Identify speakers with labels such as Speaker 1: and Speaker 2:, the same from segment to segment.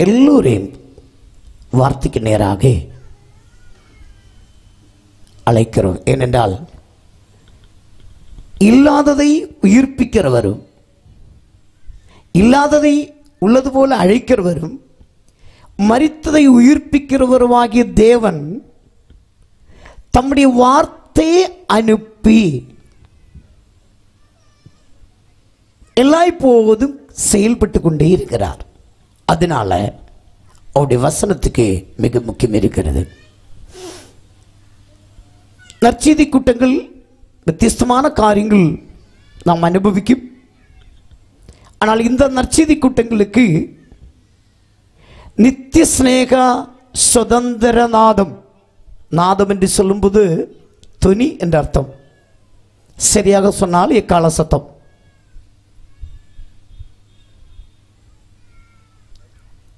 Speaker 1: எல்லோரையும் வார்த்தைக்கு நேராக அழைக்கிறோம். ஏனென்றால் இல்லாததை உயிர்ப்பிக்கிறவரும் இல்லாததை உள்ளது போல அழைக்கிறவரும் மரித்ததை உயிர்ப்பிக்கிறவருமாகிய தேவன் தம்முடைய வார்த்தையை அனுப்பி எல்லா இப்போதும் செயல்பட்டு கொண்டே இருக்கிறார். அதனால அவருடைய வசனத்துக்கு மிக முக்கியம் இருக்கிறது. நற்செய்தி கூட்டங்கள் வித்தியாசமான காரியங்கள் நாம் அனுபவிக்கும். ஆனால் இந்த நற்செய்தி கூட்டங்களுக்கு நித்திய ஸ்நேகா சுதந்திர நாதம், நாதம் என்று சொல்லும்போது துணி என்ற அர்த்தம், சரியாக சொன்னால் எக்கால சத்தம்.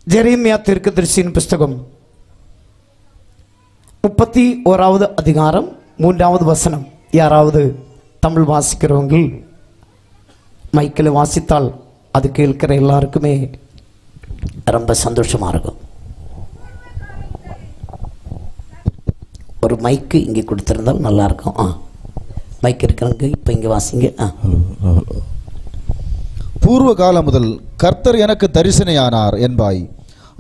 Speaker 1: ஜெரேமியா தீர்க்கதரிசியின் புஸ்தகம் 31வது அதிகாரம் 3வது வசனம். யாராவது தமிழ் வாசிக்கிறவங்க மைக்கில் வாசித்தால் அது கேட்கிற எல்லாருக்குமே ரொம்ப சந்தோஷமா இருக்கும். ஒரு மைக்கு இங்கே கொடுத்திருந்தால் நல்லா இருக்கும். மைக் இருக்கிறவங்க இப்போ இங்கே வாசிங்க.
Speaker 2: பூர்வ காலம் முதல் கர்த்தர் எனக்கு தரிசனையானார் என்பாய்.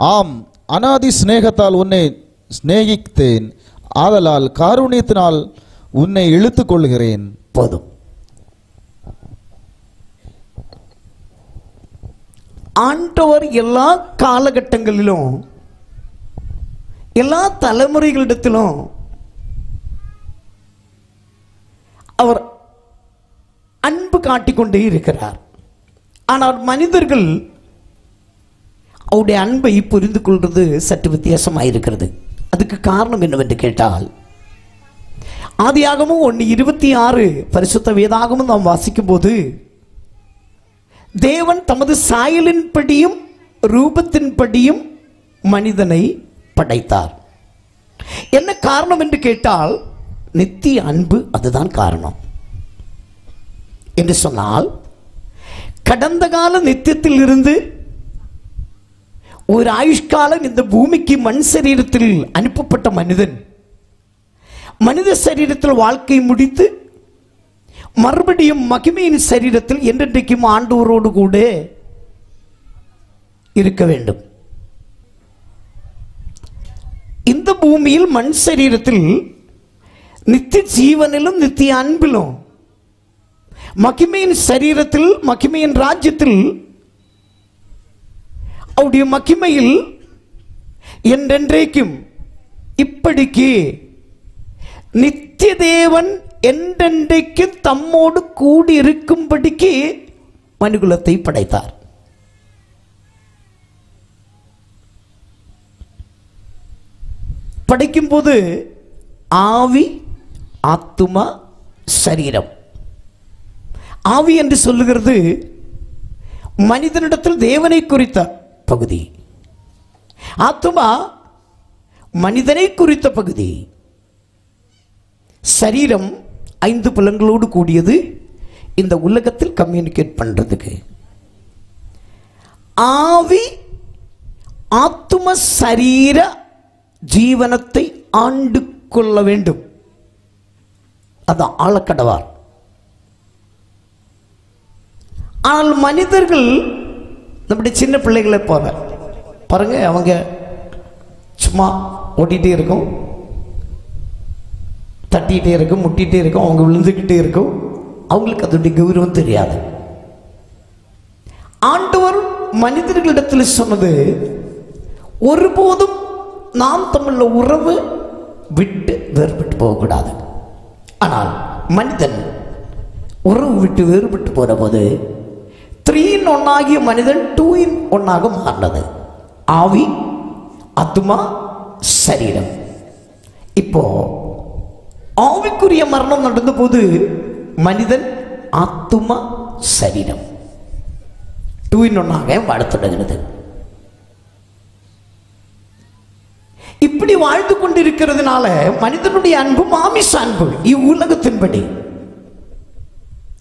Speaker 2: ஆம், அநாதி சிநேகத்தால் உன்னை சிநேகித்தேன், ஆதலால் காருண்யத்தினால் உன்னை இழுத்துக் கொள்கிறேன்.
Speaker 1: போதும். ஆண்டவர் எல்லா காலகட்டங்களிலும் எல்லா தலைமுறைகளிடத்திலும் அவர் அன்பு காட்டிக்கொண்டே இருக்கிறார். ஆனால் மனிதர்கள் அவருடைய அன்பை புரிந்து கொள்வது சற்று வித்தியாசமாக இருக்கிறது. அதுக்கு காரணம் என்னவென்று கேட்டால், ஆதியாகமம் 1:26 பரிசுத்த வேதாகமம் நாம் வாசிக்கும் போது, தேவன் தமது சாயலின்படியும் ரூபத்தின்படியும் மனிதனை படைத்தார். என்ன காரணம் என்று கேட்டால், நித்திய அன்பு. அதுதான் காரணம் என்று சொன்னால், கடந்த கால நித்தியத்தில் இருந்து ஒரு ஆயுஷ்காலம் இந்த பூமிக்கு மண் சரீரத்தில் அனுப்பப்பட்ட மனிதன் மனித சரீரத்தில் வாழ்க்கை முடித்து மறுபடியும் மகிமையின் சரீரத்தில் என்றென்றைக்கும் ஆண்டவரோடு கூட இருக்க வேண்டும். இந்த பூமியில் மண் சரீரத்தில் நித்திய ஜீவனிலும் நித்திய அன்பிலும், மகிமையின் சரீரத்தில் மகிமையின் ராஜ்யத்தில் அவருடைய மகிமையில் என்றென்றைக்கும் இப்படிக்கு நித்திய தேவன் என்றென்றைக்கு தம்மோடு கூடி இருக்கும்படிக்கு மனுகுலத்தை படைத்தார். படைக்கும் போது ஆவி, ஆத்துமா, சரீரம். ஆவி என்று சொல்லுகிறது மனிதனிடத்தில் தேவனை குறித்த பகுதி. ஆத்துமா மனிதனை குறித்த பகுதி. சரீரம் 5 புலன்களோடு கூடியது, இந்த உலகத்தில் கம்யூனிகேட் பண்றதுக்கு. ஆவி ஆத்தும சரீர ஜீவனத்தை ஆண்டு கொள்ள வேண்டும். அதான் ஆளக்கடவார். ஆனால் மனிதர்கள் நம்முடைய சின்ன பிள்ளைகளை போல பாருங்க, அவங்க சும்மா ஓட்டிகிட்டே இருக்கும், தட்டிகிட்டே இருக்கும், முட்டிகிட்டே இருக்கும், அவங்க விழுந்துக்கிட்டே இருக்கும். அவங்களுக்கு அதோடைய கௌரவம் தெரியாது. ஆண்டவர் மனிதர்களிடத்தில் சொன்னது, ஒருபோதும் நாம் தமிழ்ல உறவு விட்டு வேறுபட்டு போகக்கூடாது. ஆனால் மனிதன் உறவு விட்டு வேறுபட்டு போற போது 3 in 1 ஆகிய மனிதன் 2 in 1 மாறினது. ஆவி, ஆத்துமா, சரீரம். இப்போ ஆவிக்குரிய மரணம் நடந்த போது மனிதன், ஆத்துமா, சரீரம் 2 in 1 வாழத் தொடங்குகிறது. இப்படி வாழ்ந்து கொண்டிருக்கிறதுனால மனிதனுடைய அன்பு மாமிச அன்பு, இவ்வுலகத்தின்படி.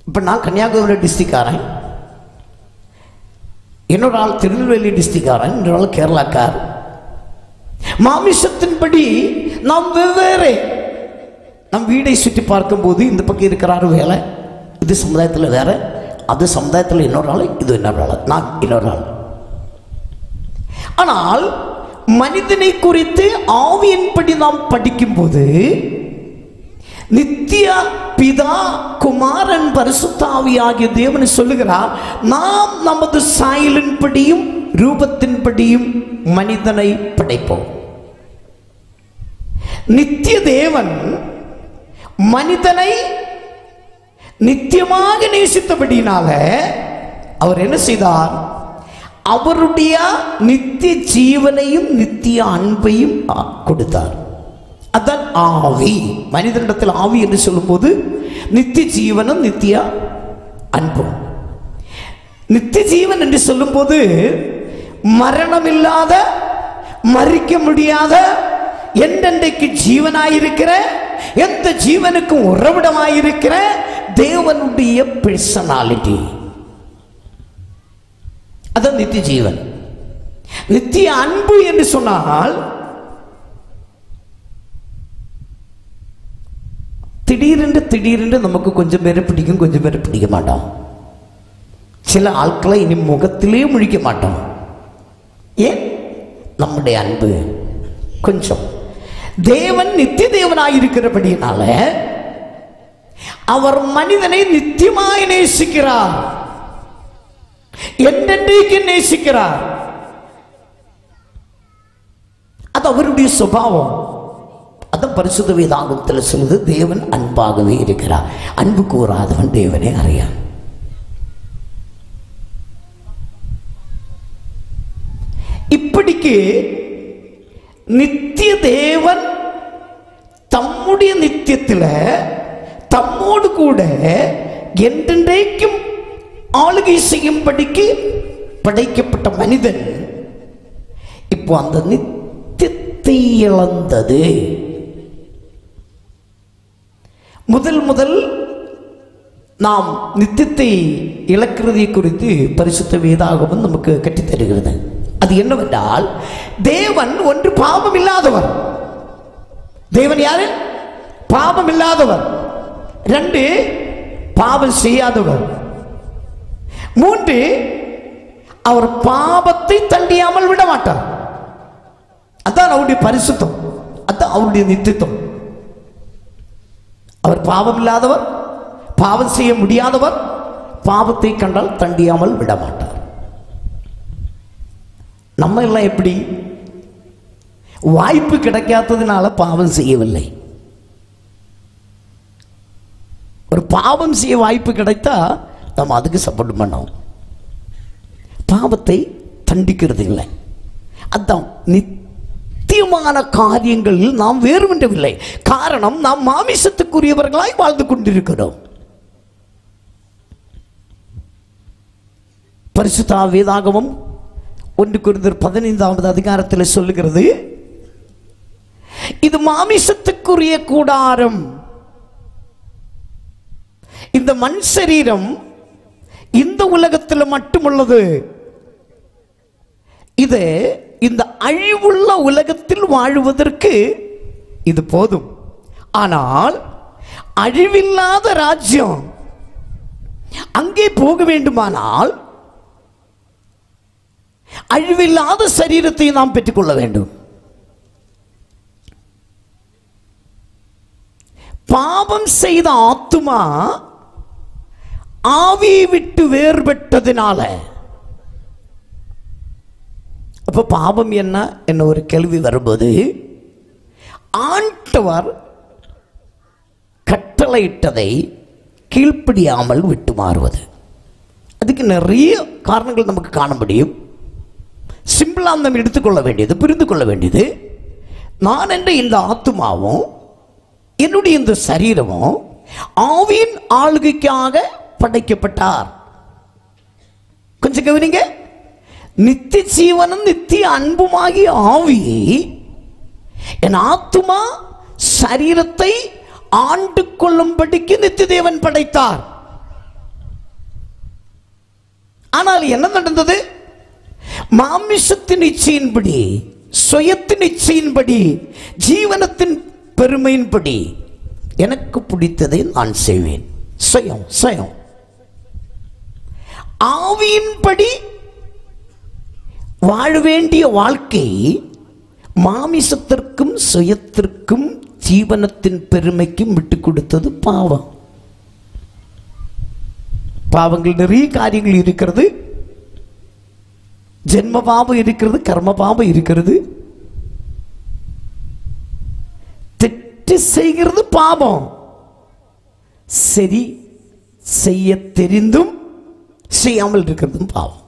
Speaker 1: இப்ப நான் கன்னியாகுமரி டிஸ்ட்ரிக்ட்காரன். இன்னொரு ஆள் திருநெல்வேலி டிஸ்ட்ரிக்ட்காரன், இன்னொரு ஆள் கேரளாக்கார். மாமிசத்தின்படி நாம் வெவ்வேறு. நம் வீடை சுற்றி பார்க்கும்போது இந்த பக்கம் இருக்கிறாரு வேலை, இது சமுதாயத்தில் வேற, அது சமுதாயத்தில் இன்னொரு ஆள், இது இன்னொரு ஆள், நான் இன்னொரு ஆள். ஆனால் மனிதனை குறித்து ஆவியின்படி நாம் படிக்கும்போது நித்திய பிதா குமாரன் பரிசுத்த ஆவி ஆகிய தேவனை சொல்லுகிறார், நாம் நமது சாயலின்படியும் ரூபத்தின்படியும் மனிதனை படைப்போம். நித்திய தேவன் மனிதனை நித்தியமாக நேசித்தபடினால அவர் என்ன செய்தார்? அவருடைய நித்திய ஜீவனையும் நித்திய அன்பையும் கொடுத்தார். அதான் ஆவி. மனிதனிடத்தில் ஆவி என்று சொல்லும்போது நித்திய ஜீவனும் நித்திய அன்பும். நித்திய ஜீவன் என்று சொல்லும்போது மரணம் இல்லாத, மறிக்க முடியாத, என்றென்றைக்கு ஜீவனாயிருக்கிற, எந்த ஜீவனுக்கும் உறவிடமாயிருக்கிற தேவனுடைய பர்சனாலிட்டி. அதான் நித்திய ஜீவன். நித்திய அன்பு என்று சொன்னால் திடீரென்று நமக்கு கொஞ்சம் பேரை பிடிக்கும், கொஞ்சம் பேரை பிடிக்க மாட்டோம். சில ஆட்களை இனி முகத்திலே முழிக்க மாட்டோம். ஏன்? நம்முடைய அன்பு கொஞ்சம். தேவன் நித்திய தேவனாயிருக்கிறபடினால அவர் மனிதனை நித்தியமாய் நேசிக்கிறார், என்றென்றைக்கு நேசிக்கிறார். அது அவருடைய சுபாவம். அதான் பரிசுத்த வேதாகமத்தில் சொல்லுது, தேவன் அன்பாகவே இருக்கிறார், அன்பு கூறாதவன் தேவனே அறியான். இப்படிக்கு நித்திய தேவன் தம்முடைய நித்தியத்தில் தம்மோடு கூட என்றென்றைக்கும் ஆளுகை செய்யும்படிக்கு படைக்கப்பட்ட மனிதன் இப்போ அந்த நித்தியத்தை இழந்தது. முதல் நாம் நித்தியத்தை இழக்கிறதை குறித்து பரிசுத்த வேதாகமம் நமக்கு கட்டித்தருகிறது. அது என்னவென்றால், தேவன் ஒன்று பாவம் இல்லாதவர். தேவன் யாரு? பாவம் இல்லாதவர். 2 பாவம் செய்யாதவர். 3 அவர் பாவத்தை தண்டியாமல் விட மாட்டார். அதான் அவருடைய பரிசுத்தம், அதான் அவருடைய நித்தியத்துவம். அவர் பாவம் இல்லாதவர், பாவம் செய்ய முடியாதவர், பாவத்தை கண்டால் தண்டியாமல் விட மாட்டார். நம்ம எல்லாம் எப்படி? வாய்ப்பு கிடைக்காததுனால பாவம் செய்யவில்லை. ஒரு பாவம் செய்ய வாய்ப்பு கிடைத்தா நம்ம அதுக்கு சப்போர்ட் பண்ணோம். பாவத்தை தண்டிக்கிறது இல்லை. அதான் நித்தியமான காரியங்களில் நாம் வேறுபடவில்லை. காரணம், நாம் மாமிசத்துக்குரியவர்களாய் வாழ்ந்து கொண்டிருக்கிறோம். பரிசுத்த வேதாகமம் 1 கொரிந்தியர் 15வது அதிகாரத்தில் சொல்லுகிறது, இது மாமிசத்துக்குரிய கூடாரம். இந்த மண் சரீரம் இந்த உலகத்தில் மட்டுமுள்ளது. இது இந்த அழிவுள்ள உலகத்தில் வாழுவதற்கு இது போதும். ஆனால் அழிவில்லாத ராஜ்யம் அங்கே போக வேண்டுமானால் அழிவில்லாத சரீரத்தை நாம் பெற்றுக்கொள்ள வேண்டும். பாவம் செய்த ஆத்துமா ஆவியை விட்டு வேறுபட்டதினால, அப்ப பாவம் என்ன ஒரு கேள்வி வரும்போது, ஆண்டவர் கட்டளையிட்டதை கீழ்ப்படியாமல் விட்டு மாறுவது. அதுக்கு நிறைய காரணங்கள் நமக்கு காண முடியும். சிம்பிளா நம்ம எடுத்துக்கொள்ள வேண்டியது, புரிந்து கொள்ள வேண்டியது, நான் என்ற இந்த ஆத்துமாவும் என்னுடைய இந்த சரீரமும் ஆவியின் ஆளுகைக்காக படைக்கப்பட்டார். கொஞ்சம் கவனிங்க. நித்திய ஜீவனும் நித்திய அன்புமாகிய ஆவியை என் ஆத்துமா சரீரத்தை ஆண்டு கொள்ளும்படிக்கு நித்திய தேவன் படைத்தார். ஆனால் என்ன நடந்தது? மாமிசத்தின் இச்சையின்படி, சுயத்தின் இச்சையின்படி, ஜீவனத்தின் பெருமையின்படி எனக்கு பிடித்ததை நான் செய்வேன். சுயம் சுயம். ஆவியின்படி வாழ வேண்டிய வாழ்க்கை மாமிசத்திற்கும் சுயத்திற்கும் ஜீவனத்தின் பெருமைக்கும் விட்டு கொடுத்தது பாவம். பாவங்கள் நிறைய காரியங்கள் இருக்கிறது. ஜென்ம பாவம் இருக்கிறது, கர்ம பாவம் இருக்கிறது. தெற்று செய்கிறது பாவம், சரி செய்ய தெரிந்தும் செய்யாமல் இருக்கிறதும் பாவம்.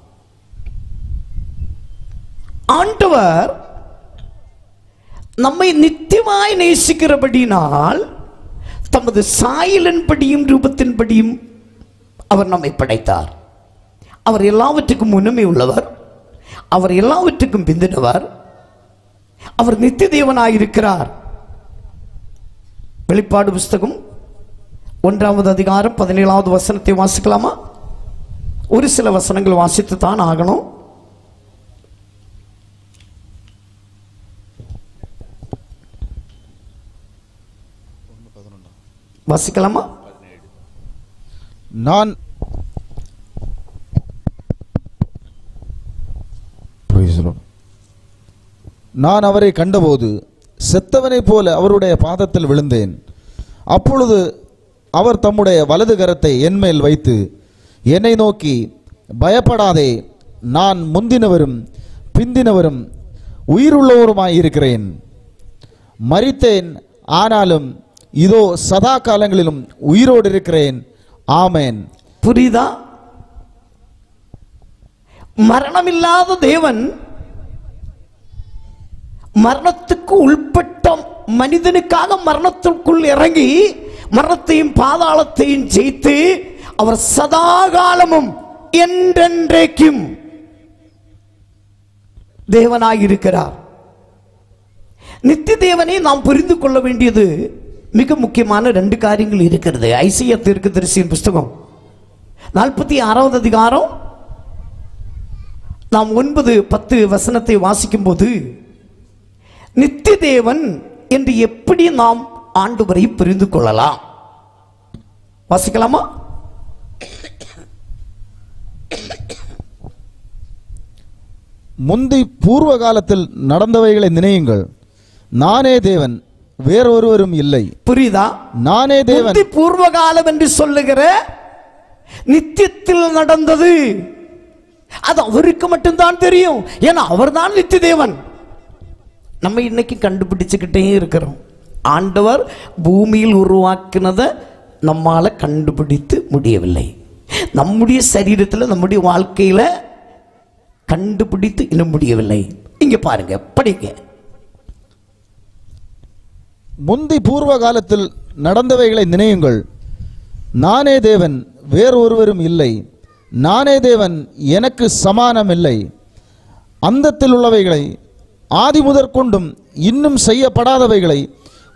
Speaker 1: ஆண்டவர் நம்மை நித்தியமாய் நேசிக்கிறபடினால் தமது சாயலின்படியும் ரூபத்தின்படியும் அவர் நம்மை படைத்தார். அவர் எல்லாவற்றுக்கும் முன்னமே உள்ளவர், அவர் எல்லாவற்றுக்கும் பிந்தினவர், அவர் நித்திய தேவனாயிருக்கிறார். வெளிப்பாடு புஸ்தகம் 1வது அதிகாரம் 17வது வசனத்தை வாசிக்கலாமா? ஒரு சில வசனங்கள் வாசித்து தான் ஆகணும். வாசிக்கலாமா?
Speaker 2: நான் அவரை கண்டபோது செத்தவனைப் போல அவருடைய பாதத்தில் விழுந்தேன். அப்பொழுது அவர் தம்முடைய வலது கரத்தை என்மேல் வைத்து என்னை நோக்கி, பயப்படாதே, நான் முந்தினவரும் பிந்தினவரும் உயிருள்ளவருமாயிருக்கிறேன். மரித்தேன், ஆனாலும் இதோ சதா காலங்களிலும் உயிரோடு இருக்கிறேன். ஆமேன்.
Speaker 1: புரியுதா? மரணமில்லாத தேவன் மரணத்துக்கு உள்பட்ட மனிதனுக்காக மரணத்திற்குள் இறங்கி மரணத்தையும் பாதாளத்தையும் ஜெயித்து அவர் சதா காலமும் என்றென்றைக்கும் தேவனாயிருக்கிறார். நித்திய தேவனை நாம் புரிந்து கொள்ள வேண்டியது மிக முக்கியமான 2 காரியங்கள் இருக்கிறது. ஐசியா தீர்க்கதரிசியின் புஸ்தகம் 46வது அதிகாரம் நாம் 9-10 வசனத்தை வாசிக்கும் போது நித்திய தேவன் என்று எப்படி நாம் ஆண்டவரை புரிந்து கொள்ளலாம்? வாசிக்கலாமா?
Speaker 2: முந்தி பூர்வ காலத்தில் நடந்தவைகளை நினையுங்கள். நானே தேவன், வேறொருவரும் இல்லை.
Speaker 1: புரியுதா?
Speaker 2: நானே தேவன்.
Speaker 1: பூர்வ காலம் என்று சொல்லுகிற நித்தியத்தில் நடந்தது அது அவருக்கு மட்டும்தான் தெரியும். ஏன்னா அவர் தான் நித்திய தேவன். நம்ம இன்னைக்கு கண்டுபிடிச்சுக்கிட்டே இருக்கிறோம். ஆண்டவர் பூமியில் உருவாக்கினதை நம்மால கண்டுபிடித்து முடியவில்லை. நம்முடைய சரீரத்தில் நம்முடைய வாழ்க்கையில கண்டுபிடித்து இன்னும் முடியவில்லை. இங்க பாருங்க, படிங்க.
Speaker 2: முந்தி பூர்வ காலத்தில் நடந்தவைகளை நினையுங்கள். நானே தேவன், வேறொருவரும் இல்லை. நானே தேவன், எனக்கு சமானம் இல்லை. அந்தத்தில் உள்ளவைகளை ஆதி முதற்கொண்டும் இன்னும் செய்யப்படாதவைகளை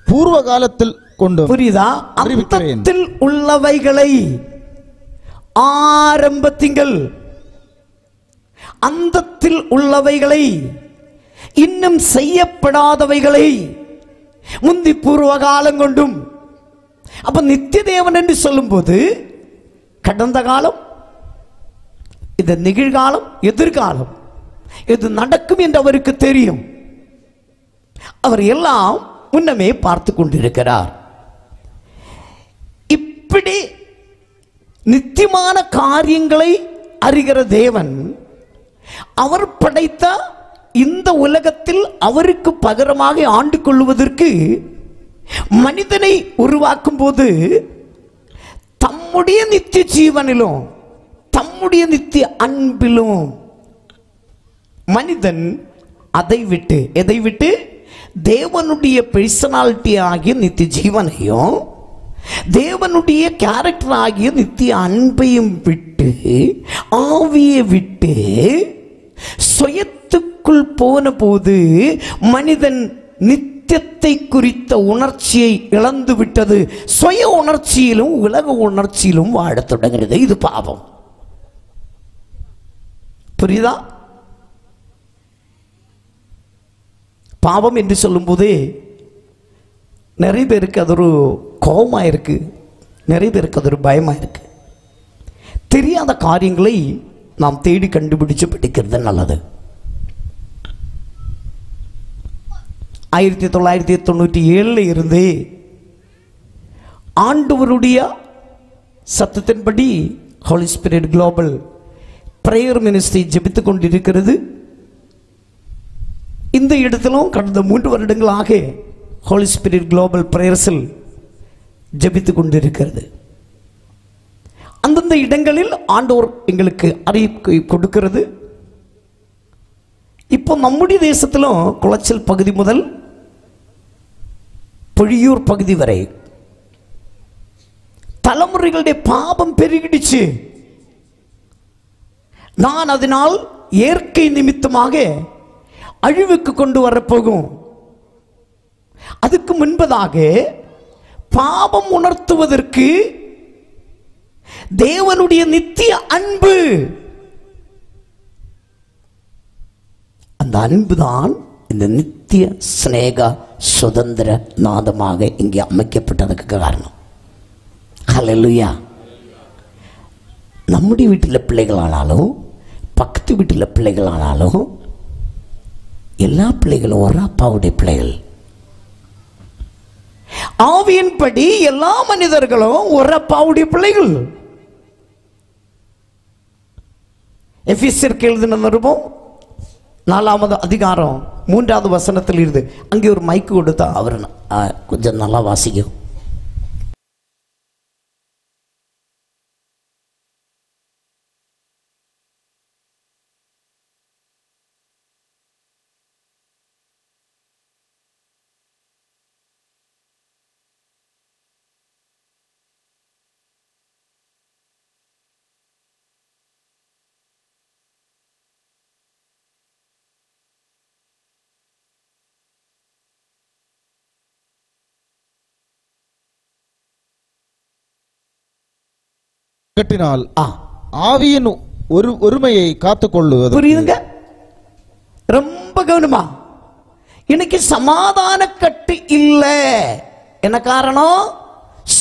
Speaker 2: பூர்வ காலத்தில் கொண்டும்.
Speaker 1: புரியுதா? அந்தத்தில் உள்ளவைகளை ஆரம்பத்திங்கள், அந்தத்தில் உள்ளவைகளை இன்னும் செய்யப்படாதவைகளை முந்தி பூர்வ காலம் கொண்டும். அப்ப நித்திய தேவன் என்று சொல்லும் போது கடந்த காலம், இந்த நிகழ்காலம், எதிர்காலம் இது நடக்கும் என்று அவருக்கு தெரியும். அவர் எல்லாம் முன்னமே பார்த்து கொண்டிருக்கிறார். இப்படி நித்தியமான காரியங்களை அறிகிற தேவன் அவர் படைத்த இந்த உலகத்தில் அவருக்கு பகரமாக ஆண்டு கொள்வதற்கு மனிதனை உருவாக்கும் போது தம்முடைய நித்திய ஜீவனிலும் தம்முடைய நித்திய அன்பிலும் மனிதன் அதை விட்டு, எதை விட்டு? தேவனுடைய பர்சனாலிட்டி ஆகிய நித்திய ஜீவனையும் தேவனுடைய கேரக்டர் ஆகிய நித்திய அன்பையும் விட்டு, ஆவியை விட்டு சுயத்துக்குள் போன போது மனிதன் நித்தியத்தை குறித்த உணர்ச்சியை இழந்து விட்டது. சுய உணர்ச்சியிலும் உலக உணர்ச்சியிலும் வாழத் தொடங்குகிறது. இது பாவம். புரியுதா? பாவம் என்று சொல்லும்போதே நிறைய பேருக்கு அது ஒரு கோபமாக இருக்குது, நிறைய பேருக்கு அது ஒரு பயமாக இருக்குது. தெரியாத காரியங்களை நாம் தேடி கண்டுபிடிச்சு படிக்கிறது நல்லது. 1997 இருந்து ஆண்டவருடைய சத்தத்தின்படி holy spirit global prayer ministry ஜெபித்துக் கொண்டிருக்கிறது. இந்த இடத்திலும் கடந்த 3 வருடங்களாக ஹோலி ஸ்பிரிட் குளோபல் பிரேயர்ஸில் ஜெபித்துக் கொண்டிருக்கிறது. அந்தந்த இடங்களில் ஆண்டவர் எங்களுக்கு அறிவிப்பு கொடுக்கிறது. இப்போ நம்முடைய தேசத்திலும் குளச்சல் பகுதி முதல் பொழியூர் பகுதி வரை தலைமுறைகளுடைய பாவம் பெருகிடுச்சு. நான் அதனால் இயற்கை நிமித்தமாக அழிவுக்கு கொண்டு வரப்போகும். அதுக்கு முன்பதாக பாவம் உணர்த்துவதற்கு தேவனுடைய நித்திய அன்பு, அந்த அன்புதான் இந்த நித்திய ஸ்நேக சுதந்திர நாதமாக இங்கே அமைக்கப்பட்டதுக்கு காரணம். ஹல்லேலூயா. நம்முடைய வீட்டில் பிள்ளைகளானாலும் பக்கத்து வீட்டில் பிள்ளைகளானாலும் எல்லா பிள்ளைகளும் ஒரு அப்பாவுடைய பிள்ளைகள். ஆவியின்படி எல்லா மனிதர்களும் ஒரு அப்பாவுடைய பிள்ளைகள். எபேசியருக்கு எழுதின நிருபம் 4வது அதிகாரம் 3வது வசனத்தில் இருந்து அங்கே ஒரு மைக்கு கொடுத்தா அவர் கொஞ்சம் நல்லா வாசிக்கும்.
Speaker 2: கட்டினால் ஆவியின் ஒருமையை காத்துக்கொள்ளுவது.
Speaker 1: புரியுதுங்க? ரொம்ப கவனமா. இன்னைக்கு சமாதான கட்டு இல்லை. என்ன காரணம்?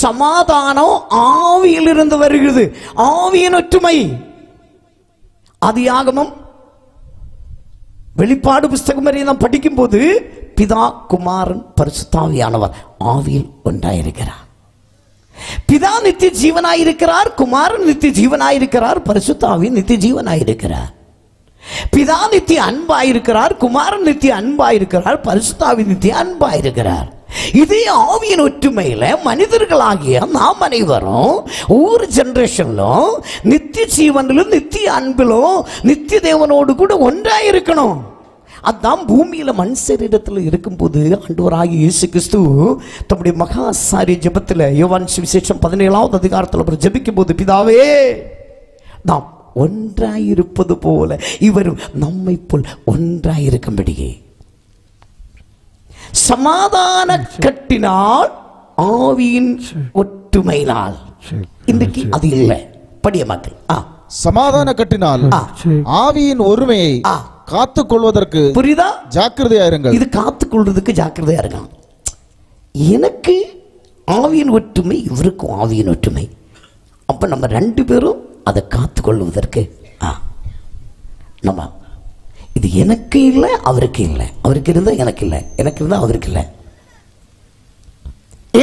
Speaker 1: சமாதானம் ஆவியிலிருந்து வருகிறது. ஆவியின் ஒற்றுமை. ஆதியாகமம் வெளிப்பாடு புஸ்தகம் வரை நாம் படிக்கும் போது பிதா குமாரன் பரிசுத்தாவியானவர் ஆவியில் ஒன்றாயிருக்கிறார். பிதா நித்திய ஜீவனாயிருக்கிறார், குமாரன் நித்திய ஜீவனாயிருக்கிறார், பரிசுத்தாவி நித்திய ஜீவனாயிருக்கிறார். பிதா நித்திய அன்பாயிருக்கிறார், குமாரன் நித்திய அன்பாயிருக்கிறார், பரிசுத்தாவி நித்திய அன்பாயிருக்கிறார். இதே ஆவியின் ஒற்றுமையில மனிதர்களாகிய நாம் அனைவரும் ஒவ்வொரு ஜெனரேஷன்லும் நித்திய ஜீவனிலும் நித்திய அன்பிலும் நித்திய தேவனோடு கூட ஒன்றாயிருக்கணும். அதான் பூமியில மண் சரீரத்தில் இருக்கும்போது ஆண்டவராகிய இயேசு கிறிஸ்து தம்முடைய மகா சாரி ஜெபத்தில் யோவான் சுவிசேஷம் 17வது அதிகாரத்தில் அவர் ஜெபிக்கும் போது, பிதாவே நாம் ஒன்றாயிருப்பது போல இவரும் நம்மை போல் ஒன்றாயிருக்கும்படியே. சமாதான கட்டினால் ஆவியின் ஒற்றுமையினால். இன்றைக்கு அது இல்லை. படிய மக்கள்
Speaker 2: சமாதான கட்டினால் ஆவியின் ஒருமையை காத்துக் கொள்வதற்கு, புரியுதா, ஜாக்கிரதையா இருங்கள். இது
Speaker 1: காத்துக் கொள்வதற்கு ஜாக்கிரதையா இருக்கலாம். எனக்கு ஆவியின் ஒற்றுமை, இவருக்கும் ஆவியின் ஒற்றுமை. அப்ப நம்ம 2 பேரும் அதை காத்துக் கொள்வதற்கு நம்ம, இது எனக்கு இல்லை அவருக்கு இல்லை, அவருக்கு இருந்தா எனக்கு இல்லை, எனக்கு இருந்தா அவருக்கு இல்லை.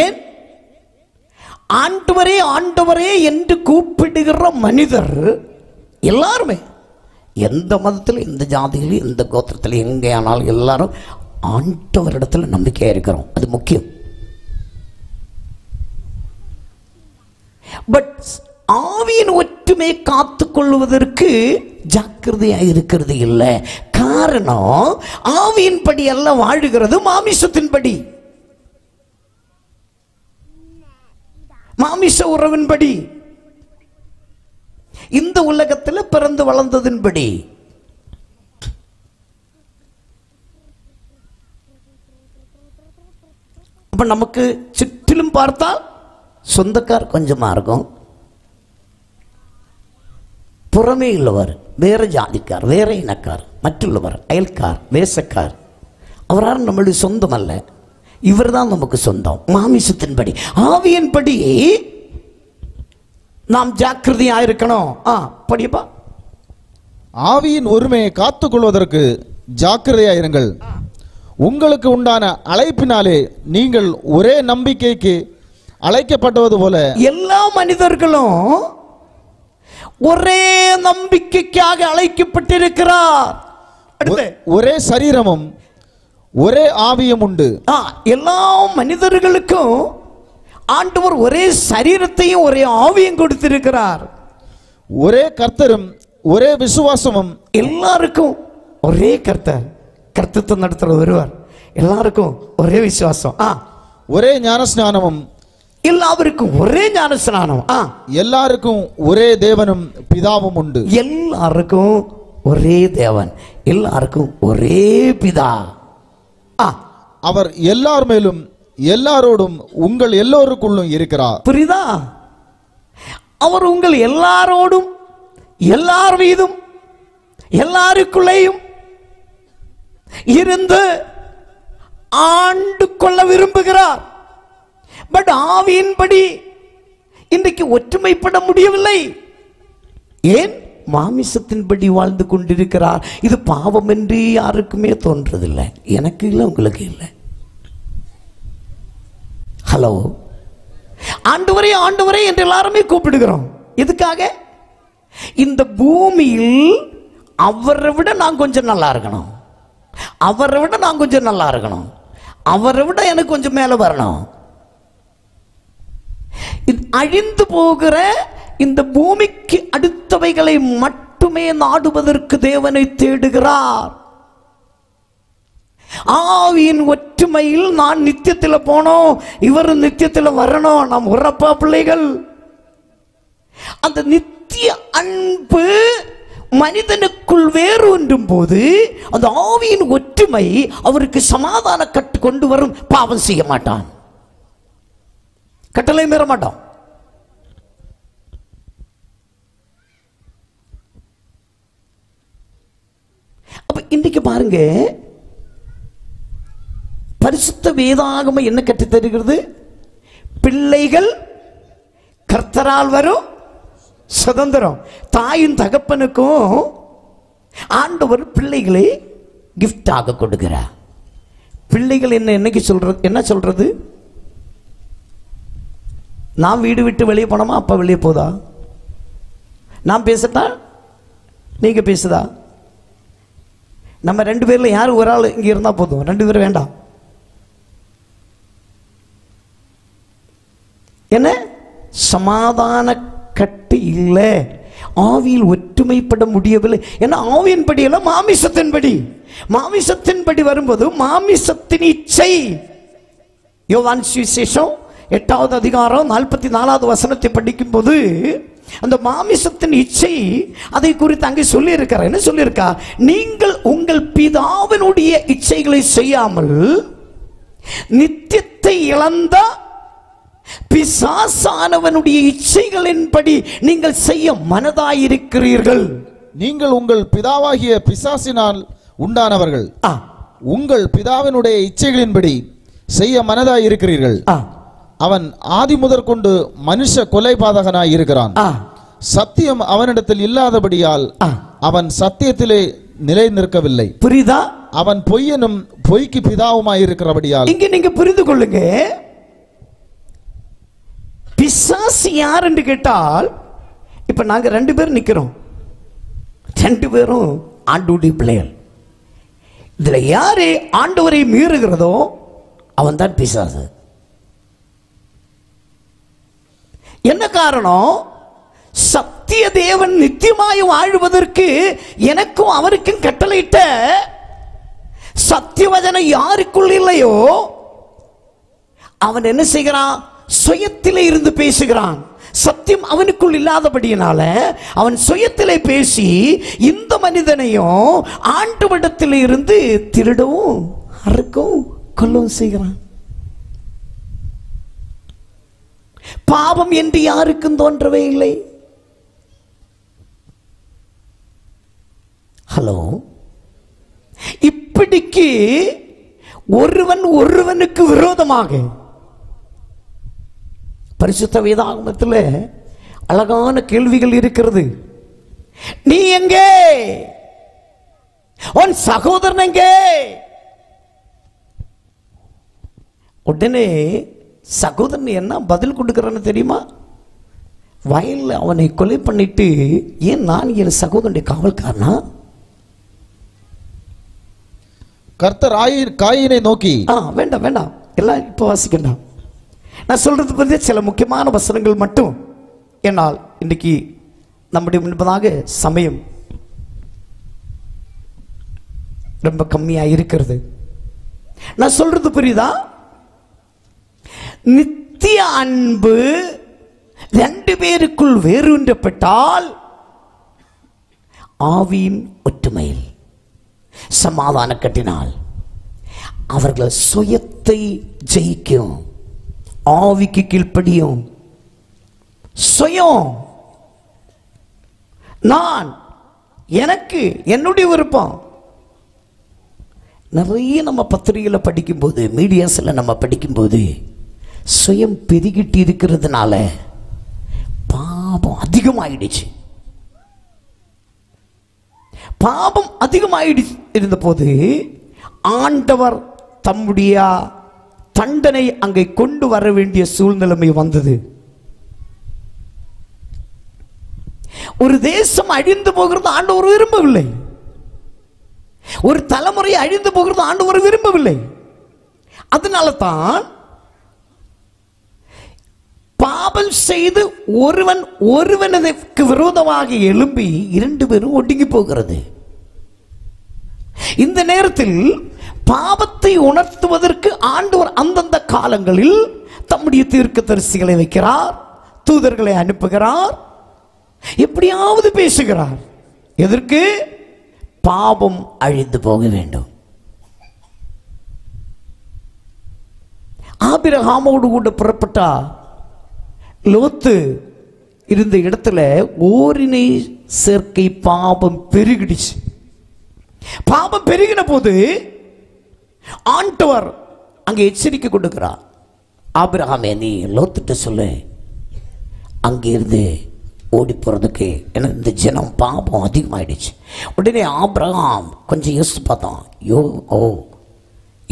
Speaker 1: ஏன்? ஆண்டவரே ஆண்டவரே என்று கூப்பிடுகிற மனிதர் எல்லாருமே, எந்த மதத்தில், எந்த ஜாதியிலும், எந்த கோத்திரத்தில், எங்கே ஆனாலும் எல்லாரும் ஆண்டவரிடத்தில் நம்பிக்கையா இருக்கிறோம். அது முக்கியம். பட் ஆவியின் ஒற்றுமை காத்துக் கொள்வதற்கு ஜாக்கிரதையாக இருக்கிறது இல்லை. காரணம், ஆவியின் படி எல்லாம் வாழுகிறது மாமிசத்தின்படி, மாமிச உறவின்படி, இந்த உலகத்தில் பிறந்து வளர்ந்ததின்படி. அப்ப நமக்கு சுற்றிலும் பார்த்தால் சொந்தக்கார் கொஞ்சமா இருக்கும், புறமே உள்ளவர் வேற ஜாதிக்கார், வேற இனக்கார், மற்றுள்ளவர் அயல்கார், தேசக்கார், அவரால் நம்மளுடைய சொந்தம் அல்ல, இவர் தான் நமக்கு சொந்தம். மாமிசத்தின்படி. ஆவியின்படி நாம் ஜாக்கிரதையா இருக்கணும். படிப்பா.
Speaker 2: ஆவியின் ஒருமையை காத்துக் கொள்வதற்கு ஜாக்கிரதையாயிருங்கள். உங்களுக்கு உண்டான அழைப்பினாலே நீங்கள் ஒரே நம்பிக்கைக்கு அழைக்கப்பட்டது போல
Speaker 1: எல்லா மனிதர்களும் ஒரே நம்பிக்கைக்காக அழைக்கப்பட்டிருக்கிறார்.
Speaker 2: ஒரே சரீரமும் ஒரே ஆவியும் உண்டு.
Speaker 1: எல்லா மனிதர்களுக்கும் ஆண்டவர் ஒரே சரீரத்தையும் ஒரே ஆவியும் கொடுத்திருக்கிறார்.
Speaker 2: ஒரே கர்த்தரும் ஒரே விசுவாசமும்.
Speaker 1: எல்லாருக்கும் ஒரே கர்த்தர், கர்த்தத்துவம் நடத்துற ஒருவர். எல்லாருக்கும் ஒரே விசுவாசம்,
Speaker 2: ஒரே ஞானஸ்நானமும்.
Speaker 1: எல்லாருக்கும் ஒரே ஞானஸ்நானம்.
Speaker 2: எல்லாருக்கும் ஒரே தேவனும் பிதாவும் உண்டு.
Speaker 1: எல்லாருக்கும் ஒரே தேவன், எல்லாருக்கும் ஒரே பிதா.
Speaker 2: அவர் எல்லார் மேலும் எல்லாரோடும் உங்கள் எல்லோருக்குள்ளும் இருக்கிறார்.
Speaker 1: புரியுதா? அவர் உங்கள் எல்லாரோடும் எல்லார் மீதும் எல்லாருக்குள்ளேயும் இருந்து ஆண்டு கொள்ள விரும்புகிறார். பட் ஆவியின்படி இன்றைக்கு ஒற்றுமைப்பட முடியவில்லை. ஏன்? மாமிசத்தின்படி வாழ்ந்து கொண்டிருக்கிறார். இது பாவம் என்று யாருக்குமே தோன்றதில்லை. எனக்கு இல்லை, உங்களுக்கு இல்லை. ஹலோ, ஆண்டவரே ஆண்டவரே என்று எல்லாருமே கூப்பிடுகிறோம். எதுக்காக? இந்த பூமியில் அவரை விட நான் கொஞ்சம் நல்லா இருக்கணும், அவரை விட நான் கொஞ்சம் நல்லா இருக்கணும், அவரை விட எனக்கு கொஞ்சம் மேலே வரணும். அழிந்து போகிற இந்த பூமிக்கு அடுத்தவைகளை மட்டுமே நாடுவதற்கு தேவனை தேடுகிறார். ஆவியின் ஒற்றுமையில் நான் நித்தியத்தில் போனோம், இவர் நித்தியத்தில் வரணும். நாம் உறப்பா பிள்ளைகள். அந்த நித்திய அன்பு மனிதனுக்குள் வேரூன்றும் போது அந்த ஆவியின் ஒற்றுமை அவருக்கு சமாதான கட்டு கொண்டு வரும். பாவம் செய்ய மாட்டான், கட்டளை மீற மாட்டான். அப்ப இன்றைக்கு பாருங்க, பரிசுத்த வேதாகமம் என்ன கற்றுத் தருகிறது? பிள்ளைகள் கர்த்தரால் வரும் சுதந்திரம். தாயின் தகப்பனுக்கும் ஆண்டவர் பிள்ளைகளை கிஃப்டாக கொடுக்கிறார். பிள்ளைகள் என்னைக்கு சொல்றது? என்ன சொல்றது? நான் வீடு விட்டு வெளியே போனோமா அப்பா வெளியே போதா? நான் பேசட்டா நீங்க பேசுதா? நம்ம ரெண்டு பேர்ல யார் ஒரு ஆள் இங்க இருந்தா போதும், ரெண்டு பேரும் வேண்டாம். என்ன சமாதான கட்டு இல்லை, ஆவியில் ஒற்றுமைப்பட முடியவில்லை. ஏன்னா ஆவியின்படி எல்லாம் மாமிசத்தின்படி. மாமிசத்தின்படி வரும்போது மாமிசத்தின் இச்சை. யோவான் சுவிசேஷம் 8வது அதிகாரம் 44வது வசனத்தை படிக்கும் போது அந்த மாமிசத்தின் இச்சை அதை குறித்து அங்கே சொல்லி இருக்கிறார். என்ன சொல்லியிருக்கா? நீங்கள் உங்கள் பிதாவினுடைய இச்சைகளை செய்யாமல் நித்தியத்தை இழந்த பிசாசானவனுடைய இச்சைகளின்படி நீங்கள் செய்ய மனதாயிருக்கிறீர்கள்.
Speaker 2: நீங்கள் உங்கள் பிதாவாகிய பிசாசினால் உண்டானவர்கள், உங்கள் பிதாவினுடைய இச்சைகளின்படி செய்ய மனதாயிருக்கிறீர்கள். அவன் ஆதி முதற் கொண்டு மனுஷ கொலைபாதகனாய் இருக்கிறான். சத்தியம் அவனிடத்தில் இல்லாதபடியால் அவன் சத்தியத்திலே நிலை நிற்கவில்லை.
Speaker 1: புரியுதா?
Speaker 2: அவன் பொய்யனும் பொய்க்கு பிதாவுமாய் இருக்கிறபடியால்.
Speaker 1: இங்க நீங்க புரிந்து கொள்ளுங்க, பிசாசு யார் என்று கேட்டால், இப்ப நாங்க ரெண்டு பேரும் நிக்கிறோம், ரெண்டு பேரும் ஆண்டவருடைய பிள்ளைகள். இதுல யாரு ஆண்டவரை மீறுகிறதோ அவன் தான் பிசாசு. என்ன காரணம்? சத்திய தேவன் நித்தியமாய் வாழ்வதற்கு எனக்கும் அவருக்கும் கட்டளையிட்ட சத்தியவசனம் யாருக்குள் இல்லையோ அவன் என்ன செய்கிறான்? சுயத்திலே இருந்து பேசுகிறான். சத்தியம் அவனுக்குள் இல்லாதபடியினால அவன் சுயத்திலே பேசி இந்த மனிதனையும் ஆண்டவரிடத்தில் இருந்து திருடவும் அறுக்கவும் கொல்லவும் செய்கிறான். பாவம் என்று யாருக்கும் தோன்றவே இல்லை. ஹலோ, இப்படிக்கு ஒருவன் ஒருவனுக்கு விரோதமாக. பரிசுத்த வேதாகமத்தில் அழகான கேள்விகள் இருக்கிறது. நீ எங்கே? உன் சகோதரன் எங்கே? உடனே சகோதரன் என்ன பதில் கொடுக்கிறான்னு தெரியுமா? வயலில் அவனை கொலை பண்ணிட்டு, ஏன் நான் என் சகோதரனுடைய காவல்காரனா?
Speaker 2: கர்த்தர் காயினை நோக்கி,
Speaker 1: வேண்டாம் வேண்டாம், எல்லாம் இப்போ வாசிக்கண்டாம். நான் சொல்றது பற்றி சில முக்கியமான வசனங்கள் மட்டும், என்னால் இன்னைக்கு நம்முடைய முன்பதாக சமயம் ரொம்ப கம்மியா இருக்கிறது. நான் சொல்றது புரியுதா? நித்திய அன்பு ரெண்டு பேருக்குள் வேறுபட்டால் ஆவியின் ஒற்றுமையில் சமாதான கட்டினால் அவர்கள் சுயத்தை ஜெயிக்கும், ஆவிக்கு கீழ்ப்படியும். சுயம், நான், எனக்கு, என்னுடைய விருப்பம். நிறைய நம்ம பத்திரிகையில் படிக்கும்போது, மீடியாஸில் நம்ம படிக்கும்போது, சுயம் பெருகிட்டு இருக்கிறதுனால பாவம் அதிகமாயிடுச்சு. பாவம் அதிகமாயிடு இருந்த போது ஆண்டவர் தம்முடைய தண்டனை அங்கே கொண்டு வர வேண்டிய சூழ்நிலைமை வந்தது. ஒரு தேசம் அழிந்து போகிறது ஆண்டவர் விரும்பவில்லை. ஒரு தலைமுறை அழிந்து போகிறது ஆண்டவர் விரும்பவில்லை. அதனால தான் பாவம் செய்து ஒருவனுக்கு விரோதமாக எழும்பி இரண்டு பேரும் ஒடுங்கி போகிறது. இந்த நேரத்தில் பாவத்தை உணர்த்துவதற்கு ஆண்டவர் அந்தந்த காலங்களில் தம்முடைய தீர்க்கதரிசிகளை வைக்கிறார், தூதர்களை அனுப்புகிறார், எப்படியாவது பேசுகிறார். எதற்கு? பாவம் அழிந்து போக வேண்டும். ஆபிரகாமோடு கூட புறப்பட்டா லோத்து இருந்த இடத்துல ஓரினை சேர்க்கை பாவம் பெருகிடுச்சு. பாவம் பெருகின போது ஆண்டவர் அங்கே எச்சரிக்கை கொடுக்கிறார். ஆபிரகாமே, நீ லோத்துட்ட சொல்லு, அங்கிருந்து ஓடி போறதுக்கு. ஏன்னா இந்த ஜனம் பாவம் அதிகமாயிடுச்சு. உடனே ஆபிரகாம் கொஞ்சம் யோசித்து பார்த்தான்.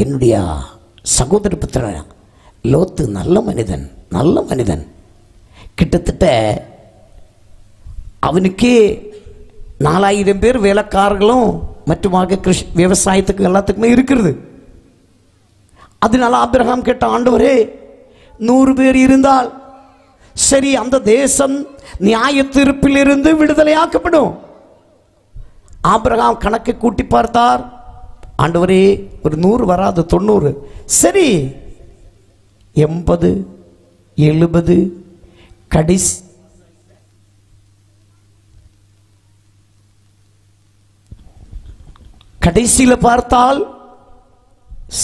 Speaker 1: என்னுடைய சகோதர புத்திரன் லோத்து நல்ல மனிதன், நல்ல மனிதன். கிட்டத்தட்ட அவனுக்கே 4000 பேர் வேலைக்காரர்களும் மற்றுமாக விவசாயத்துக்கு எல்லாத்துக்குமே இருக்கிறது. அதனால ஆபிரகாம் கேட்ட, ஆண்டவரே 100 பேர் இருந்தால் சரி, அந்த தேசம் நியாய தீர்ப்பில் இருந்து விடுதலையாக்கப்படும். ஆபிரகாம் கணக்கை கூட்டி பார்த்தார். ஆண்டவரே, ஒரு 100 வராது, 90. சரி, 80, 70, கடைசியில பார்த்தால்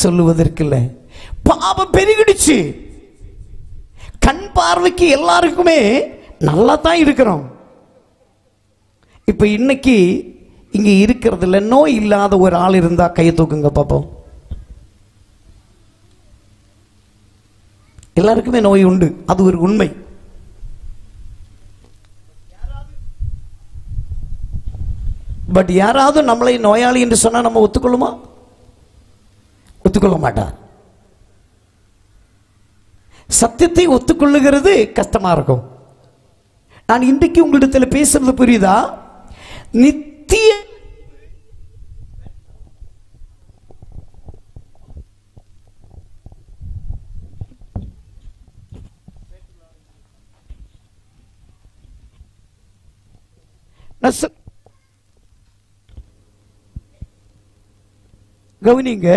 Speaker 1: சொல்லுவதற்கில்லை, பாவம் பெருகிடுச்சு. கண் பார்வைக்கு எல்லாருக்குமே நல்லா தான் இருக்கிறோம். இப்ப இன்னைக்கு இங்க இருக்கிறதுல நோய் இல்லாத ஒரு ஆள் இருந்தா கையை தூக்குங்க பாப்போம். எல்லாருக்குமே நோய் உண்டு, அது ஒரு உண்மை. பட் யாராவது நம்மளை நோயாளி என்று சொன்னா நம்ம ஒத்துக்கொள்ளுமா? ஒத்துக்கொள்ள மாட்டார். சத்தியத்தை ஒத்துக்கொள்ளுகிறது கஷ்டமா இருக்கும். நான் இன்றைக்கு உங்களிடத்தில் பேசுறது புரியுதா? நித்திய கவனிங்க,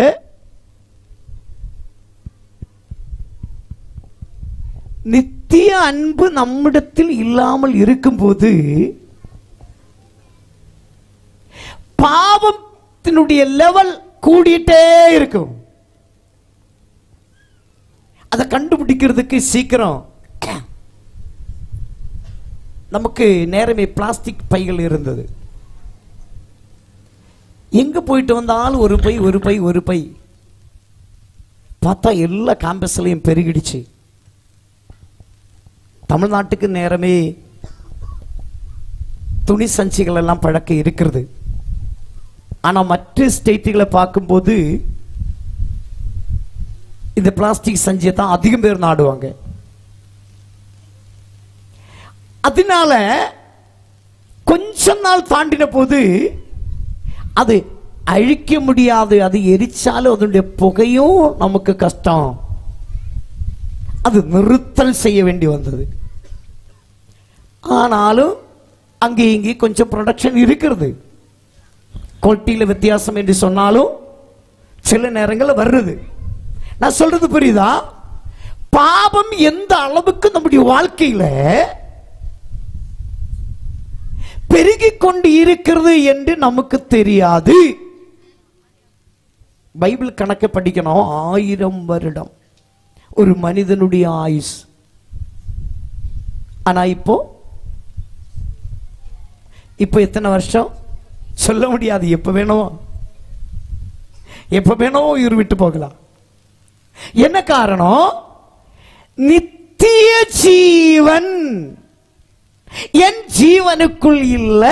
Speaker 1: நித்திய அன்பு நம்மிடத்தில் இல்லாமல் இருக்கும்போது பாவத்தினுடைய லெவல் கூடிட்டே இருக்கும். அதை கண்டுபிடிக்கிறதுக்கு சீக்கிரம் நமக்கு நேரமே பிளாஸ்டிக் பைகள் இருந்தது. எங்க போயிட்டு வந்தாலும் ஒரு பை. பார்த்தா எல்லா கேம்பஸ்லையும் பெருகிடுச்சு. தமிழ்நாட்டுக்கு நேரமே துணி சஞ்சிகள் எல்லாம் பழக்கம் இருக்கிறது. ஆனா மற்ற ஸ்டேட்டுகளை பார்க்கும்போது இந்த பிளாஸ்டிக் சஞ்சியை தான் அதிகம் பேர் நாடுவாங்க. அதனால கொஞ்ச நாள் தாண்டின போது அது அழிக்க முடியாது, அது எரிச்சாலும் அதனுடைய புகையும் நமக்கு கஷ்டம், அது நிறுத்தல் செய்ய வேண்டி வந்தது. ஆனாலும் அங்கே இங்கே கொஞ்சம் ப்ரொடக்ஷன் இருக்கிறது. குவாலிட்டியில் வித்தியாசம் என்று சொன்னாலும் சில நேரங்களில் வருது. நான் சொல்றது புரியுதா? பாவம் எந்த அளவுக்கு நம்முடைய வாழ்க்கையில பெருகிக் கொண்டு இருக்கிறது என்று நமக்கு தெரியாது. பைபிள் கணக்கு படிக்கணும். 1000 வருடம் ஒரு மனிதனுடைய ஆயுஸ். ஆனா இப்போ எத்தனை வருஷம் சொல்ல முடியாது. எப்ப வேணும் உயிர் விட்டு போகலாம். என்ன காரணம்? நித்திய ஜீவன் என் ஜீவனுக்குள் இல்ல.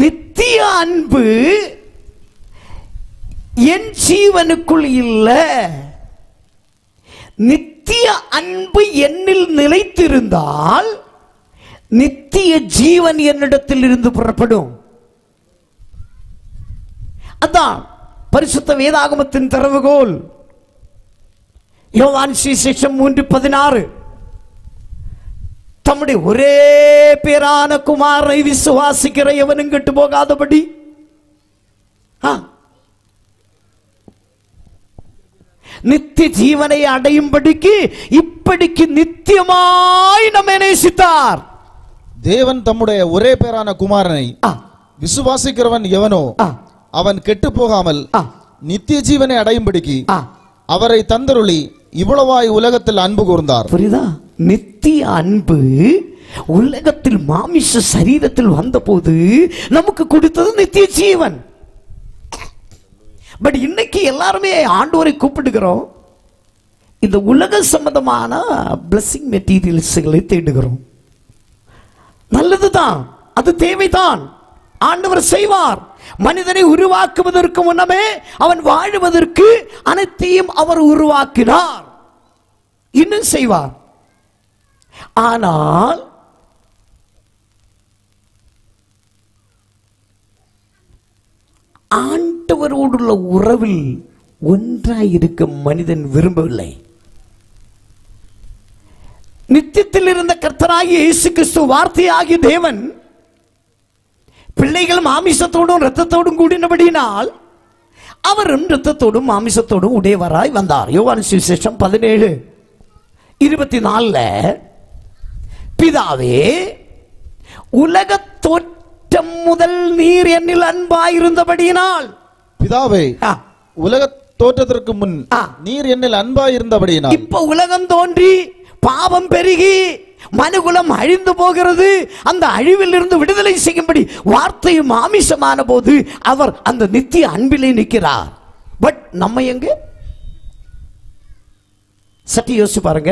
Speaker 1: நித்திய அன்பு என் ஜீவனுக்குள் இல்ல. நித்திய அன்பு என்னில் நிலைத்திருந்தால் நித்திய ஜீவன் என்னிடத்தில் இருந்து புறப்படும். அதான் பரிசுத்த வேதாகமத்தின் திறவுகோல். யோவான் சுவிசேஷம் 3:16 தம்முடைய ஒரே பேரான குமாரனை விசுவாசிக்கிற எவனும் கெட்டு போகாதபடி நித்திய ஜீவனை அடையும்படிக்கு இப்படிக்கு நித்தியமாய் நம்மை நேசித்தார்.
Speaker 2: தேவன் தம்முடைய ஒரே பேரான குமாரனை விசுவாசிக்கிறவன் எவனோ அவன் கெட்டு போகாமல் நித்திய ஜீவனை அடையும்படிக்கு அவரை தந்தருளி இவ்வளவாய் உலகத்தில் அன்பு கூர்ந்தார்.
Speaker 1: புரியுதா? நித்திய அன்பு உலகத்தில் மாமிச சரீரத்தில் வந்தபோது நமக்கு கொடுத்தது நித்திய ஜீவன். பட் இன்னைக்கு எல்லாருமே ஆண்டவரை கூப்பிடுகிறோம், இந்த உலக சம்பந்தமான பிளஸிங் மெட்டீரியல்ஸ்களை தேடுகிறோம். நல்லதுதான், அது தேவைதான், ஆண்டவர் செய்வார். மனிதனை உருவாக்குவதற்கு முன்னமே அவன் வாழுவதற்கு அனைத்தையும் அவர் உருவாக்கினார், இன்னும் செய்வார். ஆனால் ஆண்டவரோடுள்ள உறவில் ஒன்றாய் இருக்க மனிதன் விரும்பவில்லை. நித்தியத்தில் இருந்த கர்த்தராகிய இயேசு கிறிஸ்து வார்த்தையாகிய தேவன் பிள்ளைகள் மாமிசத்தோடும் இரத்தத்தோடும் கூடினபடியினால் அவரும் இரத்தத்தோடும் மாமிசத்தோடும் உடையவராய் வந்தார். யோவான் சுவிசேஷம் 17:24 பிதாவே, உலக தோற்றம் முதல் நீர் என்னில் அன்பாயிருந்தபடியினால்.
Speaker 2: பிதாவே, உலக தோற்றத்திற்கு முன் நீர் என்னில் அன்பாயிருந்தபடியினால். இப்ப
Speaker 1: உலகம் தோன்றி பாவம் பெருகி மனுகுலம் அழிந்து போகிறது. அந்த அழிவில் இருந்து விடுதலை செய்யும்படி வார்த்தையும் மாமிசமான போது அவர் அந்த நித்திய அன்பிலே நிற்கிறார். பட் நம்ம எங்க? சற்று யோசிச்சு பாருங்க.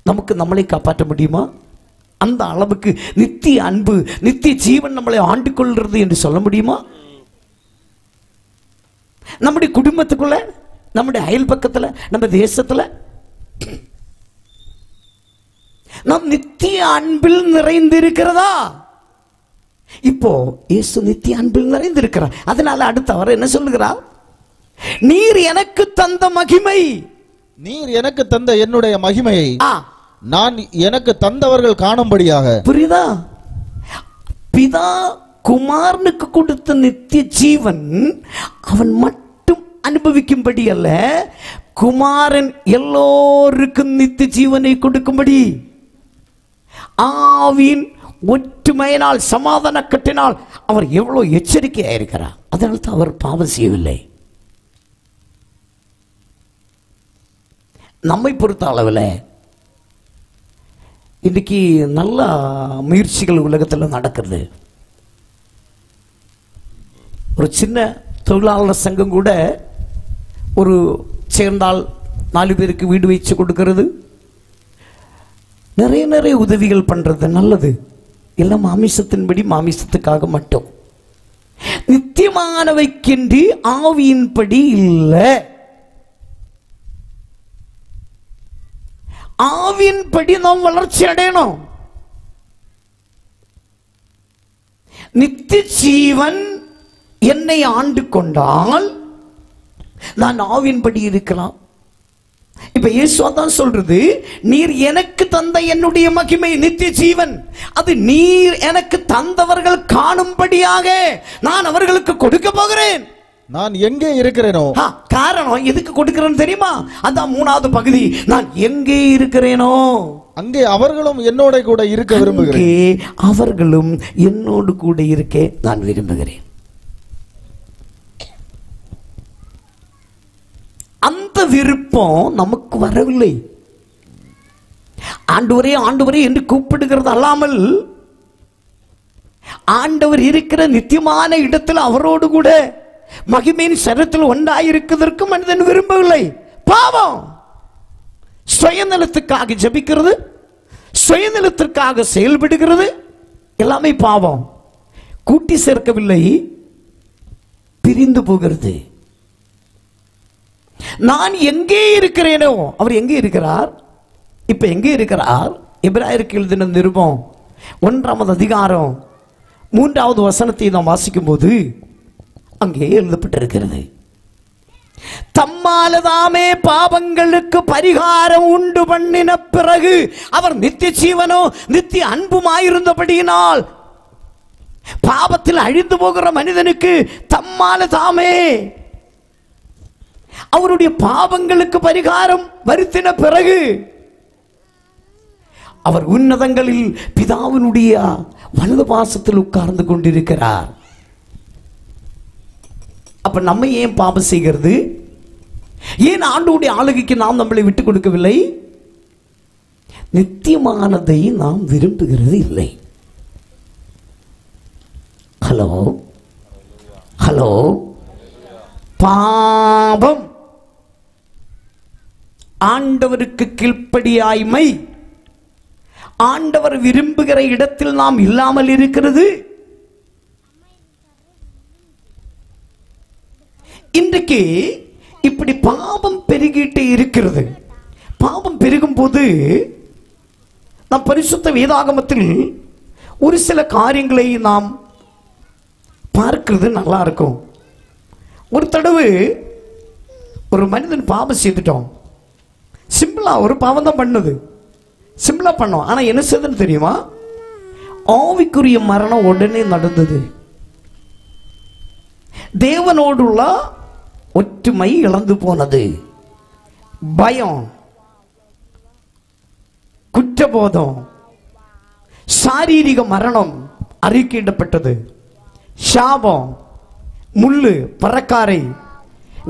Speaker 1: நமக்கு நம்மளை காப்பாற்ற முடியுமா? அந்த அளவுக்கு நித்திய அன்பு, நித்திய ஜீவன் நம்மளை ஆண்டு கொள்கிறது என்று சொல்ல முடியுமா? நம்முடைய குடும்பத்துக்குள்ள, நம்முடைய அயல் பக்கத்துல, நம்ம தேசத்துல நாம் நித்திய அன்பில் நிறைந்திருக்கிறதா? இப்போ இயேசு நித்திய அன்பில் நிறைந்திருக்கிறார். அதனால அடுத்த அவர் என்ன சொல்லுகிறார்? நீர் எனக்கு தந்த மகிமை,
Speaker 2: நீர் எனக்கு தந்த என்னுடைய மகிமையை நான் எனக்கு தந்தவர்கள் காணும்படியாக.
Speaker 1: புரியுதா? பிதா குமாரனுக்கு கொடுத்த நித்திய ஜீவன் அவன் மட்டும் அனுபவிக்கும்படி அல்ல, குமாரன் எல்லோருக்கும் நித்திய ஜீவனை கொடுக்கும்படி ஆவியின் ஒற்றுமையினால் சமாதான கட்டினால் அவர் எவ்வளவு எச்சரிக்கையா இருக்கிறார். அதனால தான் அவர் பாவம் செய்யவில்லை. நம்மை பொறுத்த அளவில் இன்னைக்கு நல்ல முயற்சிகள் உலகத்தில் நடக்கிறது. ஒரு சின்ன தொழிலாளர் சங்கம் கூட ஒரு சேர்ந்தால் 4 பேருக்கு வீடு வச்சு கொடுக்கிறது, நிறைய உதவிகள் பண்றது நல்லது. எல்லாம் மாமிசத்தின்படி, மாமிசத்துக்காக மட்டும். நித்தியமானவைக்கின்றி ஆவியின்படி இல்லை. ஆவியின்படி நாம் வளர்ச்சி அடையணும். நித்திய ஜீவன் என்னை ஆண்டு கொண்டால் நான் ஆவியின்படி இருக்கலாம். இப்ப இயேசு தான் சொல்றது, நீர் எனக்கு தந்த என்னுடைய மகிமை நித்திய ஜீவன், அது நீர் எனக்கு தந்தவர்கள் காணும்படியாக நான் அவர்களுக்கு கொடுக்க போகிறேன்.
Speaker 2: நான் எங்கே இருக்கிறேனோ,
Speaker 1: காரணம் எதுக்கு கொடுக்கிறேன்னு தெரியுமா? அதான் 3வது பகுதி. நான் எங்கே இருக்கிறேனோ
Speaker 2: அங்கே அவர்களும் என்னோட கூட இருக்க விரும்புகிறேன்.
Speaker 1: அவர்களும் என்னோடு கூட இருக்க நான் விரும்புகிறேன். அந்த விருப்பம் நமக்கு வரவில்லை. ஆண்டவரே ஆண்டவரே என்று கூப்பிடுகிறது அல்லாமல், ஆண்டவர் இருக்கிற நித்தியமான இடத்தில் அவரோடு கூட மகிமையின் சரத்தில் ஒன்றாயிருக்கிறதற்கு மனிதன் விரும்பவில்லை. பாவம். சுயநலத்துக்காக ஜெபிக்கிறது, சுயநலத்திற்காக செயல்படுகிறது, எல்லாமே பாவம். கூட்டி சேர்க்கவில்லை, பிரிந்து போகிறது. நான் எங்கே இருக்கிறேனோ, அவர் எங்கே இருக்கிறார்? இப்ப எங்கே இருக்கிறார்? எபிரேயருக்கு எழுதின நிருபம் 1வது அதிகாரம் 3வது வசனத்தை நாம் வாசிக்கும் போது அங்கே எழுதப்பட்டிருக்கிறது, தம்மாலதாமே பாவங்களுக்கு பரிகாரம் உண்டு பண்ணின பிறகு அவர் நித்திய ஜீவனோ நித்திய அன்புமாயிருந்தபடியினால் பாவத்தில் அழிந்து போகிற மனிதனுக்கு தம்மாலதாமே அவருடைய பாவங்களுக்கு பரிகாரம் வருத்தின பிறகு அவர் உன்னதங்களில் பிதாவினுடைய வலது பாசத்தில் உட்கார்ந்து கொண்டிருக்கிறார். அப்ப நம்ம ஏன் பாவம் செய்கிறது? ஏன் ஆண்டவருடைய ஆளுகைக்கு நாம் நம்மளை விட்டுக் கொடுக்கவில்லை? நித்தியமானதை நாம் விரும்புகிறது இல்லை. Hello hello. பாவம் ஆண்டவருக்கு கீழ்ப்படியாய்மை, ஆண்டவர் விரும்புகிற இடத்தில் நாம் இல்லாமல் இருக்கிறது. இன்றைக்கு இப்படி பாவம் பெருகிட்டே இருக்கிறது. பாவம் பெருகும் போது நாம் பரிசுத்த வேதாகமத்தில் ஒரு சில காரியங்களை நாம் பார்க்கிறது நல்லா இருக்கும். ஒரு தடவை ஒரு மனிதன் பாவம் செய்துட்டோம். சிம்பிளா ஒரு பாவம் தான் பண்ணது, சிம்பிளா பண்ணோம். ஆனா என்ன செய்தன்னு தெரியுமா? ஆவிக்குரிய மரணம் உடனே நடந்தது. தேவனோடுள்ள ஒற்றுமை இழந்து போனது. பயம், குற்றபோதம், சாரீரிக மரணம் அறிக்கையிடப்பட்டது. சாபம், முள்ளு, பறக்காரை,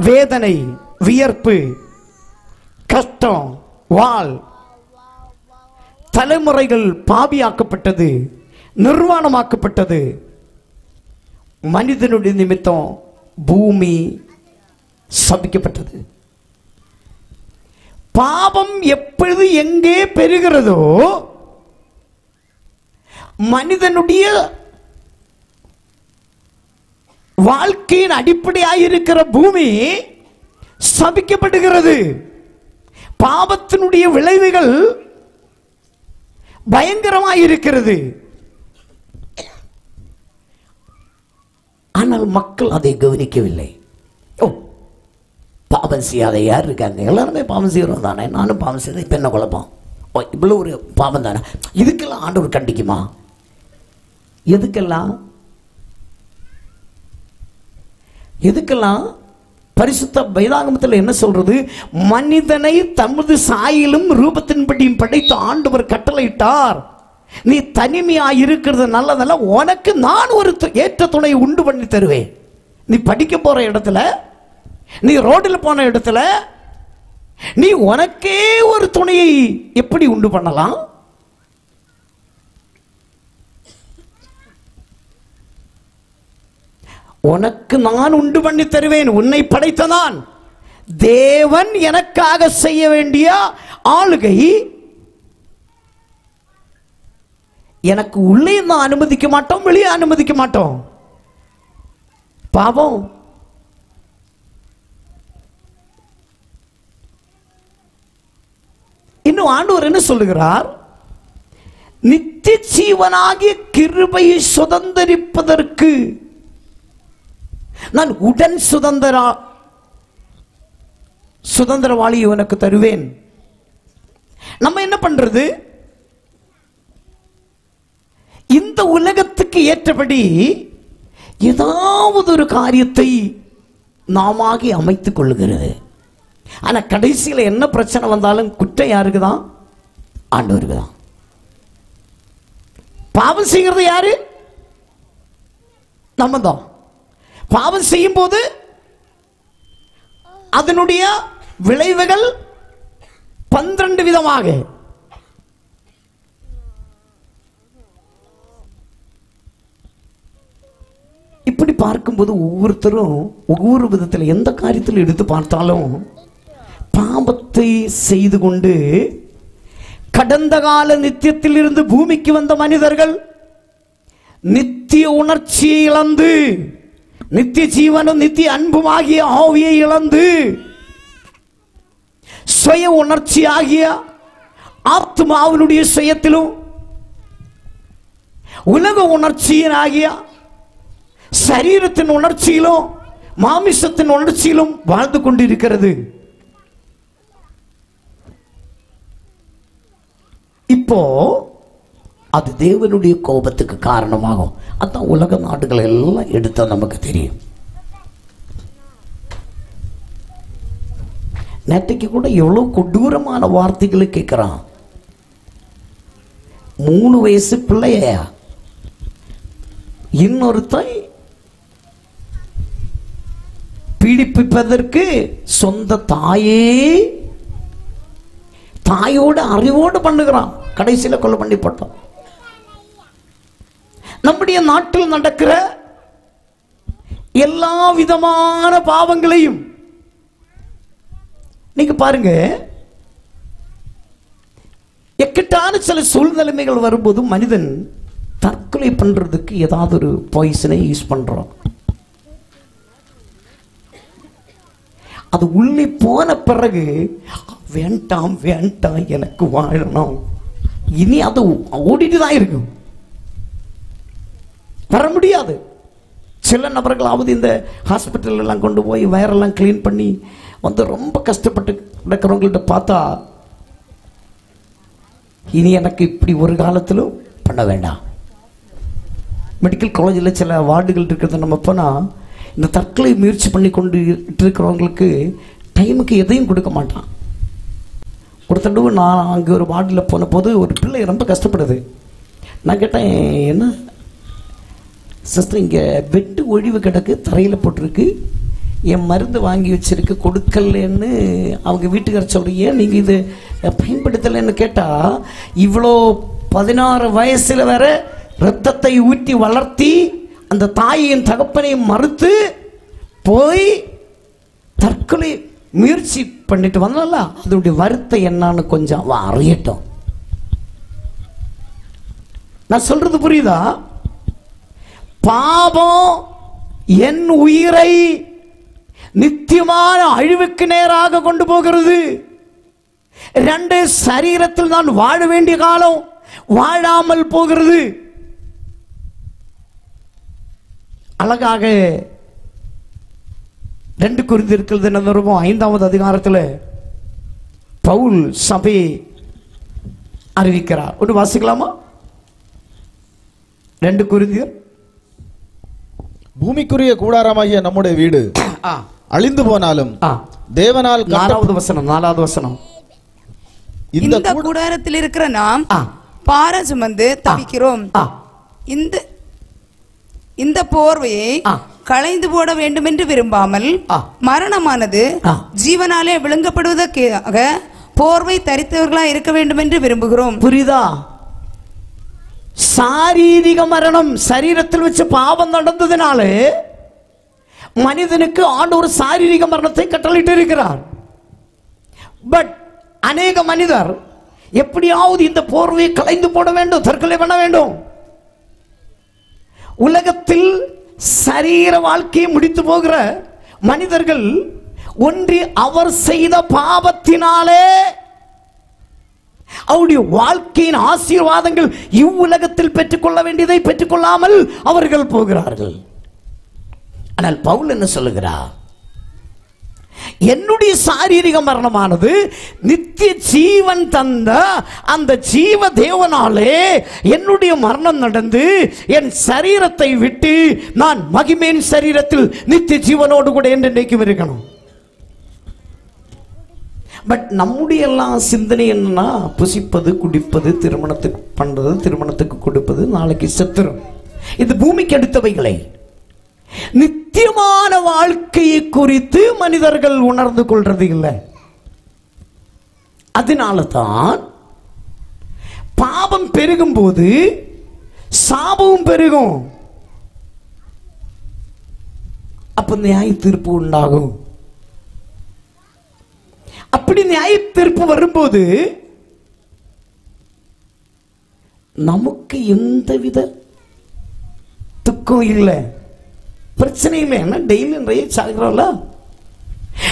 Speaker 1: வேதனை, வியர்ப்பு, கஷ்டம், வாள், தலைமுறைகள் பாவியாக்கப்பட்டது, நிர்வாணமாக்கப்பட்டது. மனிதனுடைய நிமித்தம் பூமி சபிக்கப்பட்டது. பாவம் எப்பொழுது எங்கே பெறுகிறதோ மனிதனுடைய வாழ்க்கையின் அடிப்படையாயிருக்கிற பூமி சபிக்கப்படுகிறது. பாவத்தினுடைய விளைவுகள் பயங்கரமாயிருக்கிறது. ஆனால் மக்கள் அதை கவனிக்கவில்லை. ஓ, பாவம் செய்யாத யார் இருக்காங்க? எல்லாருமே பாவம் செய்யறோம் தானே, நானும் பாவம் செய்யறேன், இப்ப என்ன குழப்பம்? ஓ, இவ்வளவு ஒரு பாவம் தானே, இதுக்கெல்லாம் ஆண்டவர் கண்டிக்குமா? எதுக்கெல்லாம் எதுக்கெல்லாம்? பரிசுத்த வேதாகமத்தில் என்ன சொல்றது? மனிதனை தமது சாயிலும் ரூபத்தின்படியும் படைத்து ஆண்டவர் கட்டளையிட்டார். நீ தனிமையா இருக்கிறது நல்லதல்ல, உனக்கு நான் ஒரு ஏற்ற துணை உண்டு பண்ணி தருவேன். நீ படிக்க போற இடத்துல, நீ ரோடில் போன இடத்துல, நீ உனக்கே ஒரு துணையை எப்படி உண்டு பண்ணலாம்? உனக்கு நான் உண்டு பண்ணி தருவேன். உன்னை படைத்த நான், தேவன் எனக்காக செய்ய வேண்டிய ஆளுகை எனக்கு உள்ளே நான் அனுமதிக்க மாட்டோம், வெளியே அனுமதிக்க மாட்டோம். பாவம். இன்னும் ஆண்டவர் என்ன சொல்லுகிறார்? நித்திய ஜீவனாகிய கிருபையை சுதந்தரிப்பதற்கு நான் உடன் சுதந்திரவாளி உனக்கு தருவேன். நம்ம என்ன பண்றது? இந்த உலகத்துக்கு ஏற்றபடி ஏதாவது ஒரு காரியத்தை நாமாகி அமைத்துக் கொள்ளுகிறது. ஆனா கடைசியில் என்ன பிரச்சனை வந்தாலும் குற்றம் யாருக்கு தான்? ஆண்டவருக்கு தான். பாவம் செய்கிறது யாரு? நம்ம தான். பாவம் செய்யும் போது அதனுடைய விளைவுகள் 12 விதமாக. இப்படி பார்க்கும்போது ஒவ்வொருத்தரும் ஒவ்வொரு விதத்தில் எந்த காரியத்தில் எடுத்து பார்த்தாலும் பாவத்தை செய்து கொண்டு கடந்த கால நித்தியத்தில் இருந்து பூமிக்கு வந்த மனிதர்கள் நித்திய உணர்ச்சியை இழந்து, நித்திய ஜீவனும் நித்திய அன்பும் ஆகிய ஆவியை இழந்து, சுய உணர்ச்சி ஆகிய ஆத்மாவினுடைய சுயத்திலும் உலக உணர்ச்சியின் ஆகிய சரீரத்தின் உணர்ச்சியிலும் மாமிசத்தின் உணர்ச்சியிலும் வாழ்ந்து கொண்டிருக்கிறது. இப்போ அது தேவனுடைய கோபத்துக்கு காரணமாகும். அதான் உலக நாடுகள் எல்லாம் எடுத்தா நமக்கு தெரியும். நேற்றைக்கு கூட எவ்வளவு கொடூரமான வார்த்தைகளை கேட்கிறான். 3 வயசு பிள்ளையா இன்னொருத்தன் பீடிப்பிப்பதற்கு சொந்த தாயோடு அறிவோடு பண்ணுகிறான். கடைசியில் கொலை பண்ணி போட்டோம். நம்முடைய நாட்டில் நடக்கிற எல்லா விதமான பாவங்களையும் நீங்க பாருங்க. எக்கட்டான சில சூழ்நிலைமைகள் வரும்போது மனிதன் தற்கொலை பண்றதுக்கு ஏதாவது ஒரு பாய்சனை யூஸ் பண்றோம். அது உள்ளே போன பிறகு வேண்டாம் வேண்டாம் எனக்கு வாழணும், இனி அது ஓடிட்டு தான் இருக்கும், வர முடியாது. சில நபர்களாவது இந்த ஹாஸ்பிட்டல் எல்லாம் கொண்டு போய் வயரெல்லாம் கிளீன் பண்ணி வந்து ரொம்ப கஷ்டப்பட்டு நடக்கிறவங்கள்ட்ட பார்த்தா இனி எனக்கு இப்படி ஒரு காலத்திலும் பண்ண வேண்டாம். மெடிக்கல் காலேஜில் சில வார்டுகள் இருக்கிறத நம்ம போனால் இந்த தற்கொலை முயற்சி பண்ணி கொண்டு இருக்கிறவங்களுக்கு டைமுக்கு எதையும் கொடுக்க மாட்டான். ஒரு தடவை நான் அங்கே ஒரு வார்டில் போன போது ஒரு பிள்ளை ரொம்ப கஷ்டப்படுது. நான் கேட்டேன், என்ன சிஸ்டர் இங்கே பெட்டு ஒழிவு கிடக்கு, தரையில் போட்டிருக்கு, என் மருந்து வாங்கி வச்சிருக்கு கொடுக்கலன்னு அவங்க வீட்டுக்கார சொல்றீங்க, நீங்கள் இது பயன்படுத்தலைன்னு கேட்டால் இவ்வளோ 16 வயசில் வேற ரத்தத்தை ஊற்றி வளர்த்தி அந்த தாயையும் தகப்பனையும் மறுத்து போய் தற்கொலை முயற்சி பண்ணிட்டு வந்தால அதனுடைய வருத்தம் என்னன்னு கொஞ்சம் அவன் அறியட்டும். நான் சொல்றது புரியுதா? பாவம் என் உயிரை நித்தியமான அழிவுக்கு நேராக கொண்டு போகிறது. 2 சரீரத்தில் நான் வாழ வேண்டிய காலம் வாழாமல் போகிறது. அழகாக 2 கொரிந்தியர் நிருபம் 5ஆவது அதிகாரத்தில் பவுல் சபையை அறிவிக்கிறார். ஒன்று வாசிக்கலாமா? 2 கொரிந்தியர்.
Speaker 2: பூமிக்குரிய கூடாரமாகிய நம்முடைய வீடு அழிந்து போனாலும் தேவனால்
Speaker 1: 4வது வசனம்
Speaker 3: இந்த கூடாரத்தில் இருக்கிற நாம் பாரம் சுமந்து தவிக்கிறோம். இந்த போர்வையை களைந்து போட வேண்டும் என்று விரும்பாமல் மரணமானது ஜீவனாலே விழுங்கப்படுவதற்காக போர்வை தரித்தவர்களா இருக்க வேண்டும் என்று விரும்புகிறோம்.
Speaker 1: புரியுதா? சாரீரிக மரணம் சரீரத்தில் வச்சு பாவம் நடந்ததுனால மனிதனுக்கு ஆண்டவர் சாரீரிக மரணத்தை கட்டளையிட்டு இருக்கிறார். பட் அநேக மனிதர் எப்படியாவது இந்த போர்வையை களைந்து போட வேண்டும், தற்கொலை பண்ண வேண்டும். உலகத்தில் சரீர வாழ்க்கையை முடித்து போகிற மனிதர்கள் ஒன்றி அவர் செய்த பாவத்தினாலே அவருடைய வாழ்க்கையின் ஆசீர்வாதங்கள் இவ்வுலகத்தில் பெற்றுக்கொள்ள வேண்டியதை பெற்றுக்கொள்ளாமல் அவர்கள் போகிறார்கள். ஆனால் பவுல் என்ன சொல்லுகிறார்? என்னுடைய சாரீரிக மரணமானது நித்திய ஜீவன் தந்த அந்த ஜீவ தேவனாலே என்னுடைய மரணம் நடந்து என் சரீரத்தை விட்டு நான் மகிமையின் சரீரத்தில் நித்திய ஜீவனோடு கூட என்றைக்கும் இருக்கணும். பட் நம்முடைய எல்லாம் சிந்தனை என்னன்னா, புசிப்பது, குடிப்பது, திருமணத்துக்கு பண்றது, திருமணத்துக்கு கொடுப்பது, நாளைக்கு செத்துரும். இந்த பூமிக்கு அடுத்தவைகளை. நித்தியமான வாழ்க்கையை குறித்து மனிதர்கள் உணர்ந்து கொள்றது இல்லை. அதனால தான் பாவம் பெருகும் போது சாபமும் பெருகும். அப்ப நியாய தீர்ப்பு உண்டாகும். அப்படி நியாய தீர்ப்பு வரும்போது நமக்கு எந்தவித துக்கம் இல்லை, பிரச்சனை இல்லை. என்ன டெய்லி நிறைய சாகிறோம்ல.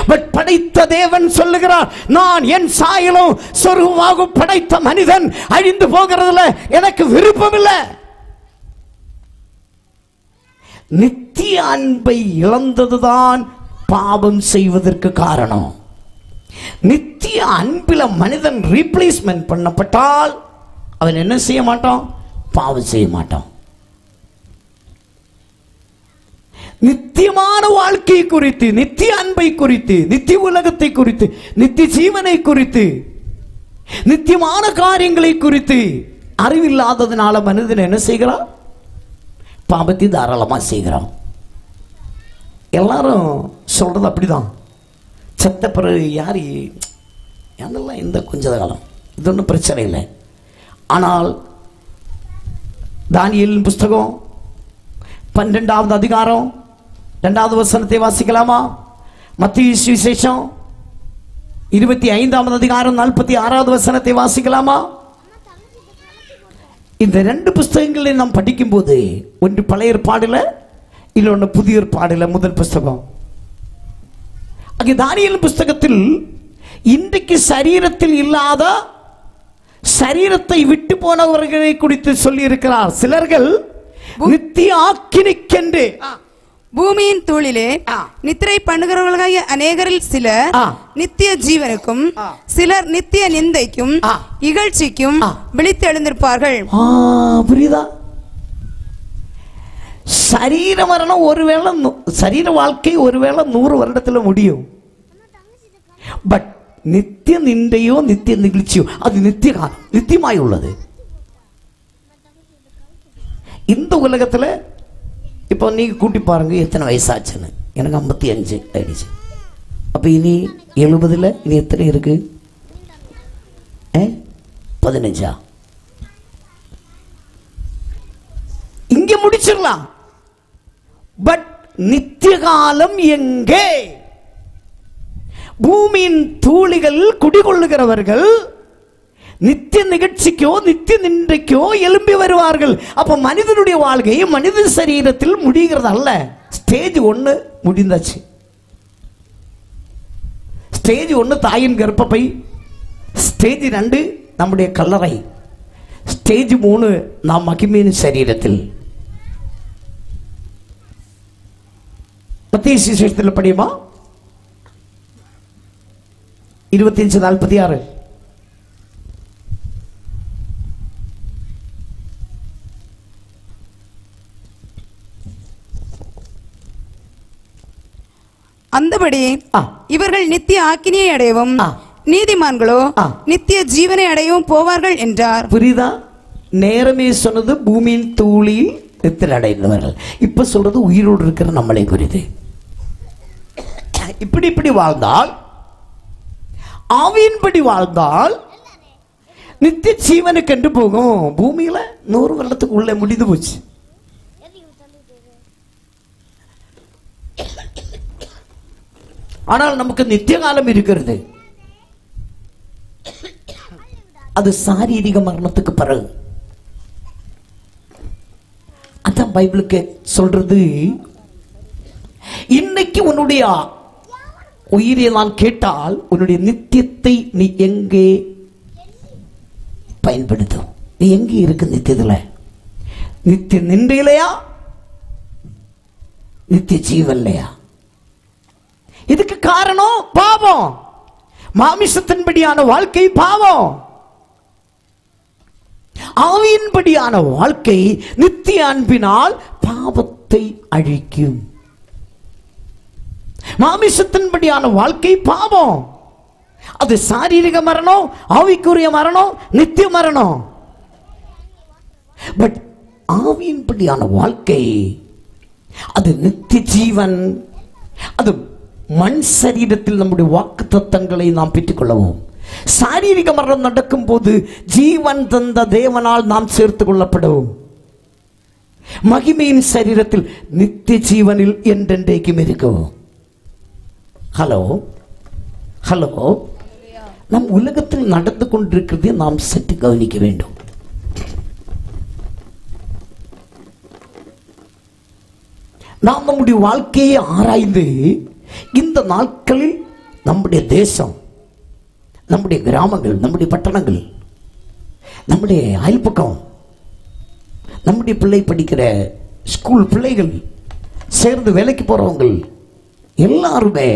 Speaker 1: பட் படைத்த தேவன் சொல்லுகிறார், நான் என் சாயலும் சொருகமாக படைத்த மனிதன் அழிந்து போகிறதுல எனக்கு விருப்பம் இல்லை. நித்திய அன்பை இழந்ததுதான் பாவம் செய்வதற்கு காரணம். நித்திய அன்பில மனிதன் ரீப்ளேஸ்மெண்ட் பண்ணப்பட்டால் அவன் என்ன செய்ய மாட்டான்? பாவம் செய்ய மாட்டான். நித்தியமான வாழ்க்கை குறித்து, நித்திய அன்பை குறித்து, நித்திய உலகத்தை குறித்து, நித்திய ஜீவனை குறித்து, நித்தியமான காரியங்களை குறித்து அறிவில்லாததுனால மனிதன் என்ன செய்கிறான்? பாவத்தை தாராளமா செய்கிறான். எல்லாரும் சொல்றது அப்படிதான். செத்த பிறகு யாரு அதெல்லாம் இந்த கொஞ்ச காலம் இது ஒன்றும் பிரச்சனை இல்லை. ஆனால் தானியேலின் புஸ்தகம் 12வது அதிகாரம் 2வது வசனத்தை வாசிக்கலாமா? மத்தேயு சுவிசேஷம் 25வது அதிகாரம் 46வது வசனத்தை வாசிக்கலாமா? இந்த 2 புஸ்தகங்களை நாம் படிக்கும் போது, ஒன்று பழைய ஏற்பாடுல, இன்னொன்று புதிய ஏற்பாடுல முதல் புஸ்தகம். அங்கே தானியேல் புஸ்தகத்தில் இன்றைக்கு சரீரத்தில் இல்லாத சரீரத்தை விட்டு போனவர்களை குறித்து சொல்லி இருக்கிறார். சிலர்கள் நித்திய ஆக்கினிக்கென்று
Speaker 3: பூமியின் தூளிலே நித்திரை பண்ணுகிறவர்களாகிய அநேகரில் சிலர் நித்திய ஜீவனுக்கும் சிலர் நித்திய நிந்தைக்கும் இகழ்ச்சிக்கும் விழித்து எழுந்திருப்பார்கள்.
Speaker 1: புரியுதா? சரீர மரணம் ஒருவேளை, சரீர வாழ்க்கை ஒருவேளை 100 வருடத்தில் முடியும். பட் நித்திய நிந்தையோ நித்திய நிகழ்ச்சியோ அது நித்திய காலம், நித்தியமாய் உள்ளது. இந்த உலகத்துல இப்போ நீங்க கூட்டி பாருங்க எத்தனை வயசாச்சுன்னு. எனக்கு 55 ஆயிடுச்சு. அப்ப இனி 70ல் இனி எத்தனை இருக்கு? 15. இங்க முடிச்சிடலாம். பட் நித்திய காலம் எங்கே? பூமியின் தூளிகள் குடிகொள்ளுகிறவர்கள் நித்திய நிகழ்ச்சிக்கோ நித்திய நின்றைக்கோ எழும்பி வருவார்கள். அப்ப மனிதனுடைய வாழ்க்கை மனித சரீரத்தில் முடிகிறது அல்ல. ஸ்டேஜ் 1 முடிந்தாச்சு. ஸ்டேஜ் 1 தாயின் கர்ப்பப்பை, ஸ்டேஜ் 2 நம்முடைய கல்லறை, ஸ்டேஜ் 3 நாம் மகிமையின் சரீரத்தில். மத்தேயு சுவிசேஷத்தில் படியுமா? 25:46.
Speaker 3: அந்தபடி இவர்கள் நித்திய ஆக்கினியை அடையவும் நீதிமான்களோ நித்திய ஜீவனை அடையவும் போவார்கள் என்றார்.
Speaker 1: புரியுதா? நேரமே சொன்னது பூமியின் தூளியில் நித்திரை அடைந்தவர்கள். இப்ப சொல்றது உயிரோடு இருக்கிற நம்மளை குறித்து. இப்படி வாழ்ந்தால், ஆவியின்படி வாழ்ந்தால் நித்திய ஜீவனுக்கு என்று போகும். பூமியில 100 வருடத்துக்கு உள்ள முடிந்து போச்சு. ஆனால் நமக்கு நித்திய காலம் இருக்கிறது. அது சாரீரிக மரணத்துக்கு பிறகு. அதான் பைபிளுக்கு சொல்றது. இன்னைக்கு உன்னுடைய உயிரை நான் கேட்டால் உன்னுடைய நித்தியத்தை நீ எங்கே பயன்படுத்தும்? நீ எங்கே இருக்கு நித்தியத்துல? நித்திய நின்றையிலையா, நித்திய ஜீவன்லையா? இதுக்கு காரணம் பாவம். மாமிசத்தின்படியான வாழ்க்கை பாவம். ஆவியின்படியான வாழ்க்கை நித்திய அன்பினால் பாவத்தை அழிக்கும். மாமிசத்தின்படியான வாழ்க்கை பாவம். அது சாரீரிக மரணம், ஆவிக்குரிய மரணம், நித்திய மரணம். பட் ஆவியின்படியான வாழ்க்கை அது நித்திய ஜீவன். அது மண் சரீரத்தில் நம்முடைய வாக்கு தத்தங்களை நாம் பெற்றுக்கொள்ளவும். சாரீரிக மரணம் நடக்கும் போது ஜீவன் தந்த தேவனால் நாம் சேர்த்துக் கொள்ளப்படவும். மகிமையின் சரீரத்தில் நித்திய ஜீவனில் என்றென்றைக்கும் இருக்கும். ஹலோ ஹலோ, நம் உலகத்தில் நடந்து கொண்டிருக்கிறதை நாம் சற்று கவனிக்க வேண்டும். நாம் நம்முடைய வாழ்க்கையை ஆராய்ந்து இந்த நாட்களில் நம்முடைய தேசம், நம்முடைய கிராமங்கள், நம்முடைய பட்டணங்கள், நம்முடைய அயல்பக்கம், நம்முடைய பிள்ளை படிக்கிற ஸ்கூல் பிள்ளைகள், சேர்ந்து வேலைக்கு போறவங்க எல்லாருமே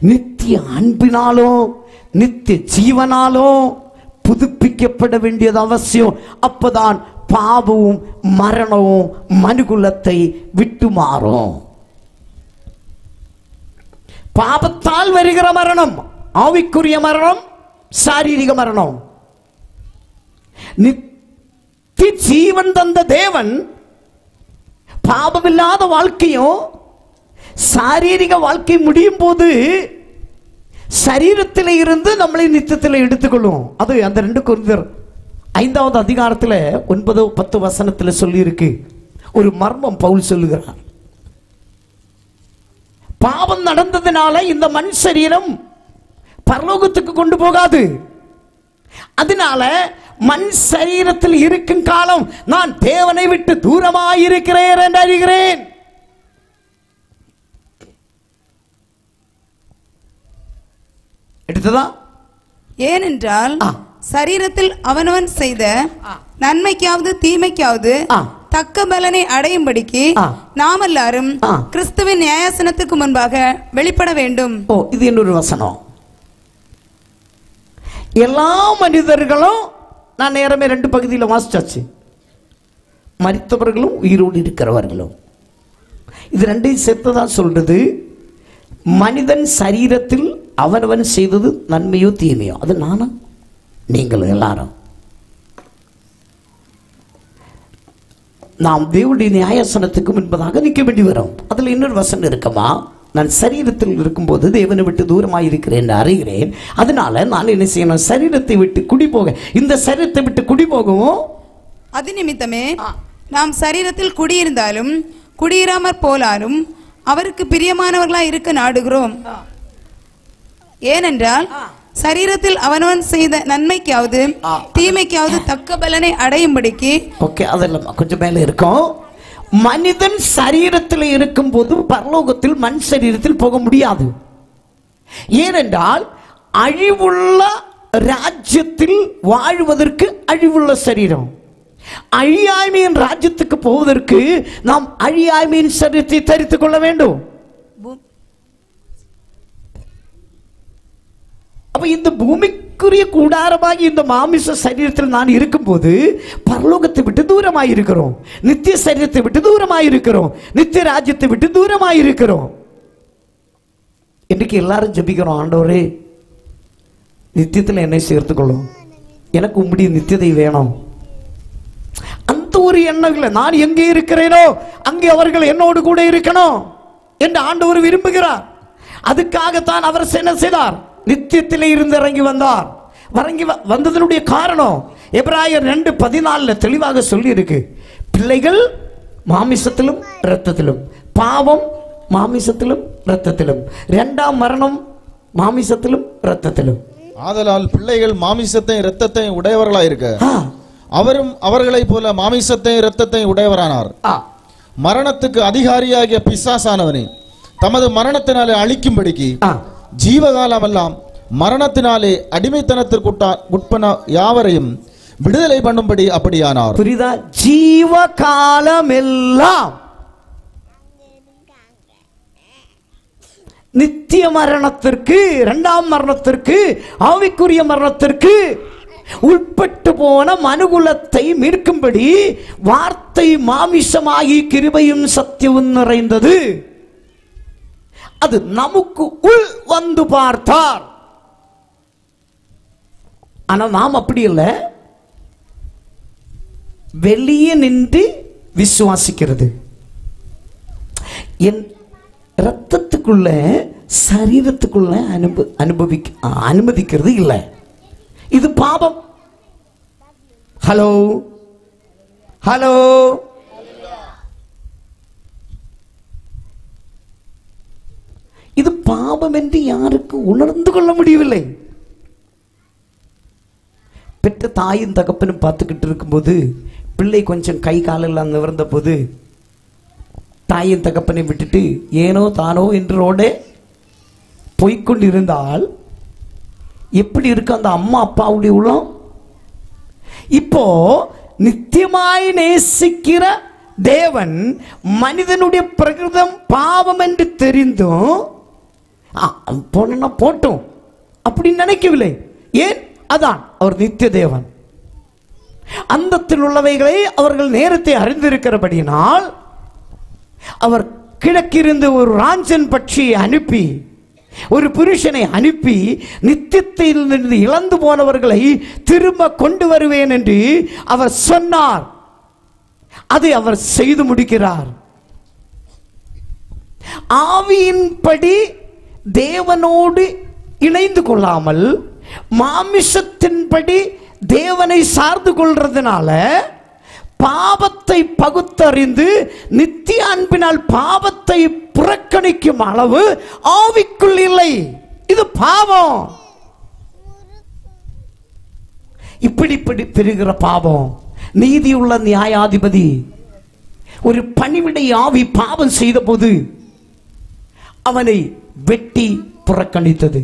Speaker 1: நித்திய அன்பினாலும் நித்திய ஜீவனாலும் புதுப்பிக்கப்பட வேண்டியது அவசியம். அப்பதான் பாவமும் மரணமும் மனுகுலத்தை விட்டு மாறும். பாவத்தால் வருகிற மரணம் ஆவிக்குரிய மரணம், சாரீரிக மரணம். நித்திய ஜீவன் தந்த தேவன் பாவமில்லாத வாழ்க்கையும் சாரீரிக வாழ்க்கை முடியும் போது சரீரத்தில் இருந்து நம்மளை நித்தியத்தில் எடுத்துக்கொள்ளும். அது அந்த 2 கொரிந்தியர் 5வது அதிகாரத்தில் 9-10 வசனத்தில் சொல்லி இருக்கு. ஒரு மர்மம் பவுல் சொல்லுகிறார். பாவம் நடந்ததுனால இந்த மண் சரீரம் பரலோகத்துக்கு கொண்டு போகாது. அதனால மண் சரீரத்தில் இருக்கும் காலம் நான் தேவனை விட்டு தூரமாயிருக்கிறேன் என்று அறிகிறேன். எடுத்ததா?
Speaker 3: ஏனென்றால் சரீரத்தில் அவனவன் செய்த நன்மைக்காவது தீமைக்காவது தக்க பலனை அடையும்படிக்கு நாம் எல்லாரும் கிறிஸ்துவின் நியாயாசனத்துக்கு முன்பாக வெளிப்பட வேண்டும்.
Speaker 1: இது இன்னொரு வசனம். எல்லா மனிதர்களும், நான் நேரமே 2 பகுதியில் வாசிச்சாச்சு, மரித்தவர்களும் உயிரோடு இருக்கிறவர்களும். இது 2ஐயும் சேர்த்துதான் சொல்றது. மனிதன் சரீரத்தில் அவனவன் செய்தது நன்மையோ தீமையோ, அது நானும் நீங்களும் எல்லாரும். நாம் தேவனுடைய நியாயாசனத்துக்கு முன்பதாக நிற்க வேண்டி வரும். அதில் இன்னொரு வசனம் இருக்குமா, நான் சரீரத்தில் இருக்கும்போது தேவனை விட்டு தூரமாக இருக்கிறேன் என்று அறிகிறேன். அதனால நான் என்ன செய்யணும்? சரீரத்தை விட்டு குடி போக, இந்த சரீரத்தை விட்டு குடி போகவும்
Speaker 3: அது நிமித்தமே நாம் சரீரத்தில் குடியிருந்தாலும் குடியிராமற் போலாலும் அவருக்கு பிரியமானவர்களாய் இருக்க நாடுகிறோம். ஏனென்றால் சரீரத்தில் அவனவன் செய்த நன்மைக்காவது தீமைக்காவது தக்க பலனை அடையும்படிக்கு.
Speaker 1: ஓகே, அதெல்லாம் கொஞ்சம் மேல இருக்கும். மனிதன் சரீரத்தில் இருக்கும் போது பரலோகத்தில் மண் சரீரத்தில் போக முடியாது. ஏனென்றால் அழிவுள்ள ராஜ்யத்தில் வாழ்வதற்கு அழிவுள்ள சரீரம். அழியாமையின் ராஜ்யத்துக்கு போவதற்கு நாம் அழியாமையின் சரீரத்தை தரித்துக் கொள்ள வேண்டும். அப்ப இந்த பூமிக்குரிய கூடாரமாகி இந்த மாமிச சரீரத்தில் நான் இருக்கும்போது பரலோகத்தை விட்டு தூரமாயிருக்கிறோம், நித்திய சரீரத்தை விட்டு தூரமாயிருக்கிறோம், நித்திய ராஜ்யத்தை விட்டு தூரமாயிருக்கிறோம். இன்னைக்கு எல்லாரும் ஜெபிக்கிறோம், ஆண்டவரே நித்தியத்தில் என்னை சேர்த்துக்கொள்ளும், எனக்கு உம்முடைய நித்தியதை வேணும். அந்த ஒரு எண்ணம் இல்லை. நான் எங்கே இருக்கிறேனோ அங்கே அவர்கள் என்னோடு கூட இருக்கணும் என்று ஆண்டவர் விரும்புகிறார். அதுக்காகத்தான் அவர் என்ன செய்தார்? நித்தியத்திலே இருந்து இறங்கி வந்தார். வந்ததனுடைய காரணம் எபிராயர் 2:14 தெளிவாக சொல்லி இருக்கு. பிள்ளைகள் மாமிசத்திலும் இரத்தத்திலும், பாவம் மாமிசத்திலும் இரத்தத்திலும். இரண்டாம் மரணம் மாமிசத்திலும் இரத்தத்திலும்.
Speaker 2: ஆதலால் பிள்ளைகள் மாமிசத்தையும் இரத்தத்தையும் உடையவர்களாயிருக்க அவரும் அவர்களைப் போல மாமிசத்தையும் இரத்தத்தையும் உடையவரானார். மரணத்துக்கு அதிகாரியாகிய பிசாசானவனை தமது மரணத்தினாலே அழிக்கும்படிக்கு ஜீவகாலமெல்லாம் மரணத்தினாலே அடிமைத்தனத்திற்குட்பன யாவரையும் விடுதலை பண்ணும்படி அப்படியானார்.
Speaker 1: புரியுதா? ஜீவகாலம் எல்லாம் நித்திய மரணத்திற்கு, இரண்டாம் மரணத்திற்கு, ஆவிக்குரிய மரணத்திற்கு உட்பட்டு போன மனுகுலத்தை மீட்கும்படி வார்த்தை மாமிசமாகி கிருபையும் சத்தியமும் நிறைந்தது. அது நமக்கு உள் வந்து பார்த்தார். ஆனா நாம் அப்படி இல்லை, வெளியே நின்று விசுவாசிக்கிறது. என் ரத்தத்துக்குள்ள சரீரத்துக்குள்ள அனுமதிக்கிறது இல்லை. இது பாவம். ஹலோ ஹலோ, இது பாவம் என்று யாருக்கும் உணர்ந்து கொள்ள முடியவில்லை. பெற்ற தாயும் தகப்பனும் பார்த்துக்கிட்டு இருக்கும்போது பிள்ளை கொஞ்சம் கை காலெல்லாம் நிவர்ந்த போது தாயின் தகப்பனை விட்டுட்டு ஏனோ தானோ என்றோட போய்கொண்டிருந்தால் எப்படி இருக்கு அந்த அம்மா அப்பாவுடைய உள்ளம்? இப்போ நித்தியமாய் நேசிக்கிற தேவன் மனிதனுடைய பிரகிருதம் பாவம் என்று தெரிந்தும் போனா போட்டும் அப்படி நினைக்கவில்லை. ஏன்? அதான் அவர் நித்திய தேவன். அந்தத்தில் உள்ளவைகளை அவர்கள் நேரத்தை அறிந்திருக்கிறபடியினால் அவர் கிழக்கிருந்து ஒரு ராஞ்சன் பட்சியை அனுப்பி, ஒரு புருஷனை அனுப்பி நித்தியத்திலிருந்து இழந்து போனவர்களை திரும்ப கொண்டு வருவேன் என்று அவர் சொன்னார். அதை அவர் செய்து முடிக்கிறார். ஆவியின்படி தேவனோடு இணைந்து கொள்ளாமல் மாமிசத்தின்படி தேவனை சார்ந்து கொள்றதுனால பாவத்தை பகுத்தறிந்து நித்திய அன்பினால் பாவத்தை புறக்கணிக்கும் அளவு ஆவிக்குள் இல்லை. இது பாவம். இப்படி பெறுகிற பாவம். நீதியுள்ள நியாயாதிபதி ஒரு பணிவிடை ஆவி பாவம் செய்த போது அவனை வெட்டி புறக்கணித்தது.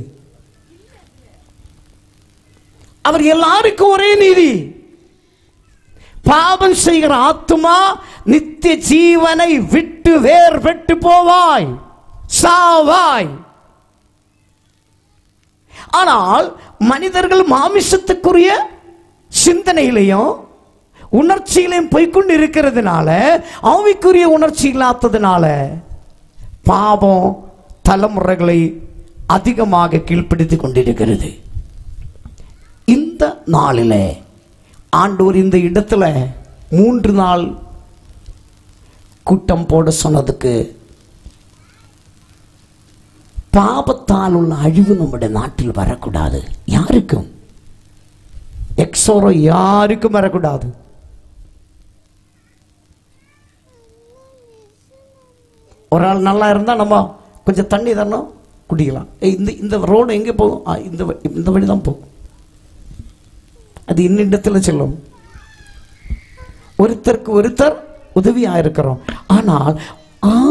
Speaker 1: அவர் எல்லாருக்கும் ஒரே நீதி. பாவம் செய்கிற ஆத்துமா நித்திய ஜீவனை விட்டு வேர் பெற்று போவாய், சாவாய். ஆனால் மனிதர்கள் மாமிசத்துக்குரிய சிந்தனையிலையும் உணர்ச்சியிலையும் போய்கொண்டு இருக்கிறதுனால, ஆவிக்குரிய உணர்ச்சி இல்லாததுனால பாவம் தலைமுறைகளை அதிகமாக கீழ்ப்படுத்திக் கொண்டிருக்கிறது. இந்த நாளில் ஆண்டவர் இந்த இடத்துல 3 நாள் கூட்டம் போட சொன்னதுக்கு பாவத்தால் உள்ள அழிவு நம்முடைய நாட்டில் வரக்கூடாது. யாருக்கும் எக்ஸோரோ யாருக்கும் வரக்கூடாது. ஒரு ஆள் நல்லா இருந்தா நம்ம கொஞ்சம் தண்ணி தரணும், குடிக்கலாம். இந்த ரோடு எங்கே போகும்? இந்த வழி தான் போகும். அது இன்னிடத்தில் செல்லும். ஒருத்தருக்கு ஒருத்தர் உதவியாக இருக்கிறோம். ஆனால்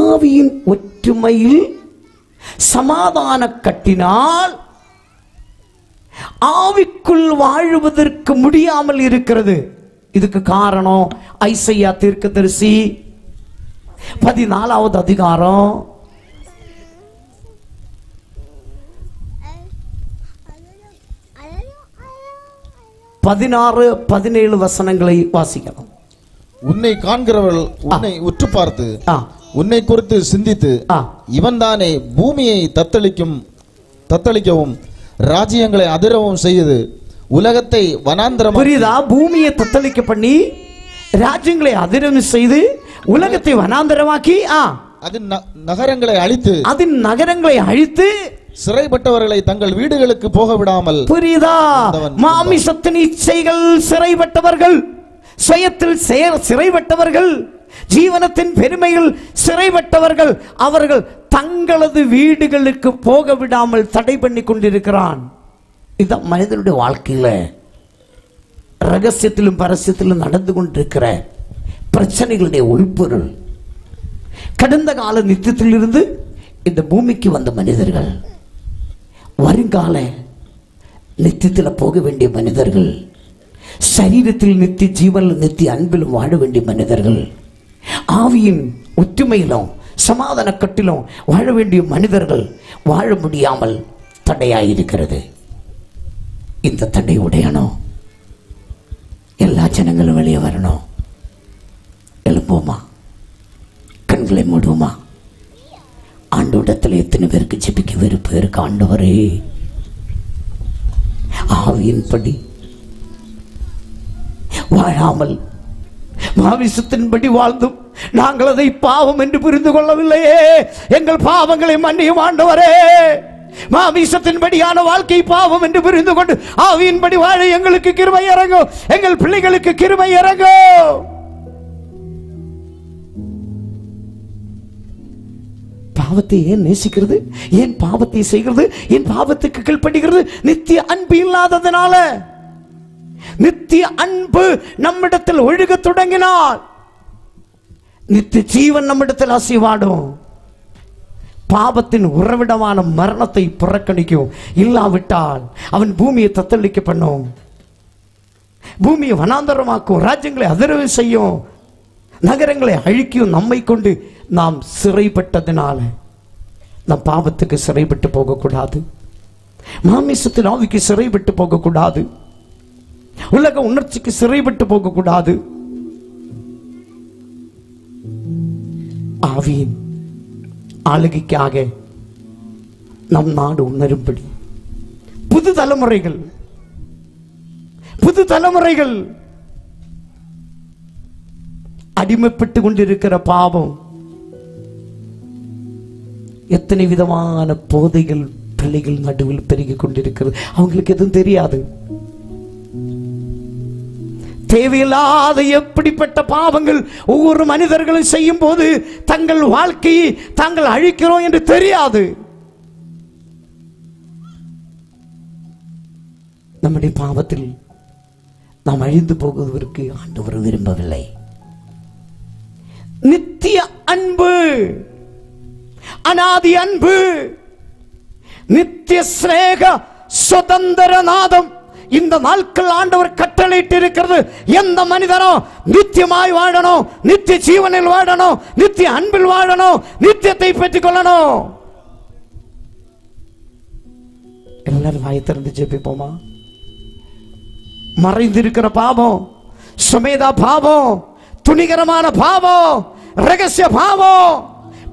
Speaker 1: ஆவியின் ஒற்றுமையில் சமாதான கட்டினால் ஆவிக்குள் வாழுவதற்கு முடியாமல் இருக்கிறது. இதுக்கு காரணம் ஐசையா தீர்க்கதரிசி 14வது அதிகாரம் 16, 17 வசனங்களை வாசிக்கலாம்.
Speaker 2: உன்னை காண்கிறவர்கள் உன்னை உற்று பார்த்து உன்னை குறித்து சிந்தித்து இவன்தானே பூமியை தத்தளிக்கவும் ராஜ்யங்களை அதிரவும் செய்து உலகத்தை வனாந்தரம்.
Speaker 1: புரியுதா? பூமியை தத்தளிக்க பண்ணி ராஜ்யங்களை அதிரவும் செய்து உலகத்தை வனாந்தரமாக்கி
Speaker 2: அதன் நகரங்களை அழித்து சிறைப்பட்டவர்களை தங்கள் வீடுகளுக்கு போக விடாமல்.
Speaker 1: புரியுதா? மாமிசத்தின் இச்சைகள் சிறைப்பட்டவர்கள், சுயத்தில் சிறைப்பட்டவர்கள் ஜீவனத்தின் பெருமையில் சிறைப்பட்டவர்கள் அவர்கள் தங்களது வீடுகளுக்கு போக விடாமல் தடை பண்ணி கொண்டிருக்கிறான். இதுதான் மனிதனுடைய வாழ்க்கையில ரகசியத்திலும் பரஸ்யத்திலும் நடந்து கொண்டிருக்கிற பிரச்சனைகளுடைய உள்பொருள். கடந்த கால நித்தியத்திலிருந்து இந்த பூமிக்கு வந்த மனிதர்கள், வருங்கால நித்தியத்தில் போக வேண்டிய மனிதர்கள், சரீரத்தில் நித்திய ஜீவனில் நித்திய அன்பிலும் வாழ வேண்டிய மனிதர்கள், ஆவியின் ஒற்றுமையிலும் சமாதான கட்டிலும் வாழ வேண்டிய மனிதர்கள் வாழ முடியாமல் தடையாயிருக்கிறது. இந்த தடை உடையணும். எல்லா ஜனங்களும் வெளியே வரணும். எழுப்போமா, கண்களை மூடுவோமா. ஆண்டோடத்தில் எத்தனை பேருக்கு ஜெபிக்க விருப்பம் இருக்கு? ஆண்டவரே, ஆவியின்படி வாழாமல் மாமிசத்தின்படி வாழ்ந்தும் நாங்கள் அதை பாவம் என்று புரிந்து கொள்ளவில்லையே. எங்கள் பாவங்களை மன்னியும் ஆண்டவரே. மாமிசத்தின்படியான வாழ்க்கை பாவம் என்று புரிந்து கொண்டு ஆவியின்படி வாழ எங்களுக்கு கிருபை இறங்கும். எங்கள் பிள்ளைகளுக்கு கிருபை இறங்கும். பாவத்தை ஏன் நேசிக்கிறது? ஏன் பாவத்தை செய்கிறது? ஏன் பாவத்துக்கு கீழ்ப்படுகிறது? நித்திய அன்பு இல்லாததனால. நித்திய அன்பு நம்மிடத்தில் ஒழுக தொடங்கினால் நித்திய ஜீவன் நம்மிடத்தில் அசைவாடும். பாவத்தின் உறவிடமான மரணத்தை புறக்கணிக்கும். இல்லாவிட்டால் அவன் பூமியை தத்தளிக்க பண்ணும், பூமியை வனாந்தரமாக்கும், ராஜ்யங்களை அதிரவு செய்யும், நகரங்களை அழிக்கும். நம்மை கொண்டு நாம் சிறைப்பட்டதினால நம் பாவத்துக்கு சிறைப்பட்டு போகக்கூடாது. மாமிசத்தின் ஆவிக்கு சிறைப்பட்டு போகக்கூடாது. உலக உணர்ச்சிக்கு சிறைப்பட்டு போகக்கூடாது. ஆவியின் ஆளுகைக்காக நம் நாடு உணரும்படி புது தலைமுறைகள் அடிமைப்பட்டு கொண்டிருக்கிற பாவம், எத்தனை விதமான போதைகள் பிள்ளைகள் நடுவில் பெருகிக் கொண்டிருக்கிறது. அவங்களுக்கு எதுவும் தெரியாது. தேவையில்லாத எப்படிப்பட்ட பாவங்கள் ஒவ்வொரு மனிதர்களும் செய்யும் போது தங்கள் வாழ்க்கையை தாங்கள் அழிக்கிறோம் என்று தெரியாது. நம்முடைய பாவத்தில் நாம் அழிந்து போகுவதற்கு ஆண்டவர் விரும்பவில்லை. நித்திய அன்பு, அநாதி அன்பு, நித்திய சிநேக சுதந்திர நாதம் இந்த நாட்கள் ஆண்டவர் கட்டளையிட்டு இருக்கிறது. எந்த மனிதனோ நித்தியமாய் வாழணும், நித்திய ஜீவனில் வாழணும், நித்திய அன்பில் வாழணும், நித்தியத்தை பெற்றுக் கொள்ளணும். எல்லாரும் வாயை திறந்து ஜெபிப்போமா. மறைந்திருக்கிற பாவம், சுமேதா பாவம், துணிகரமான பாவம், ரகசிய பாவம்,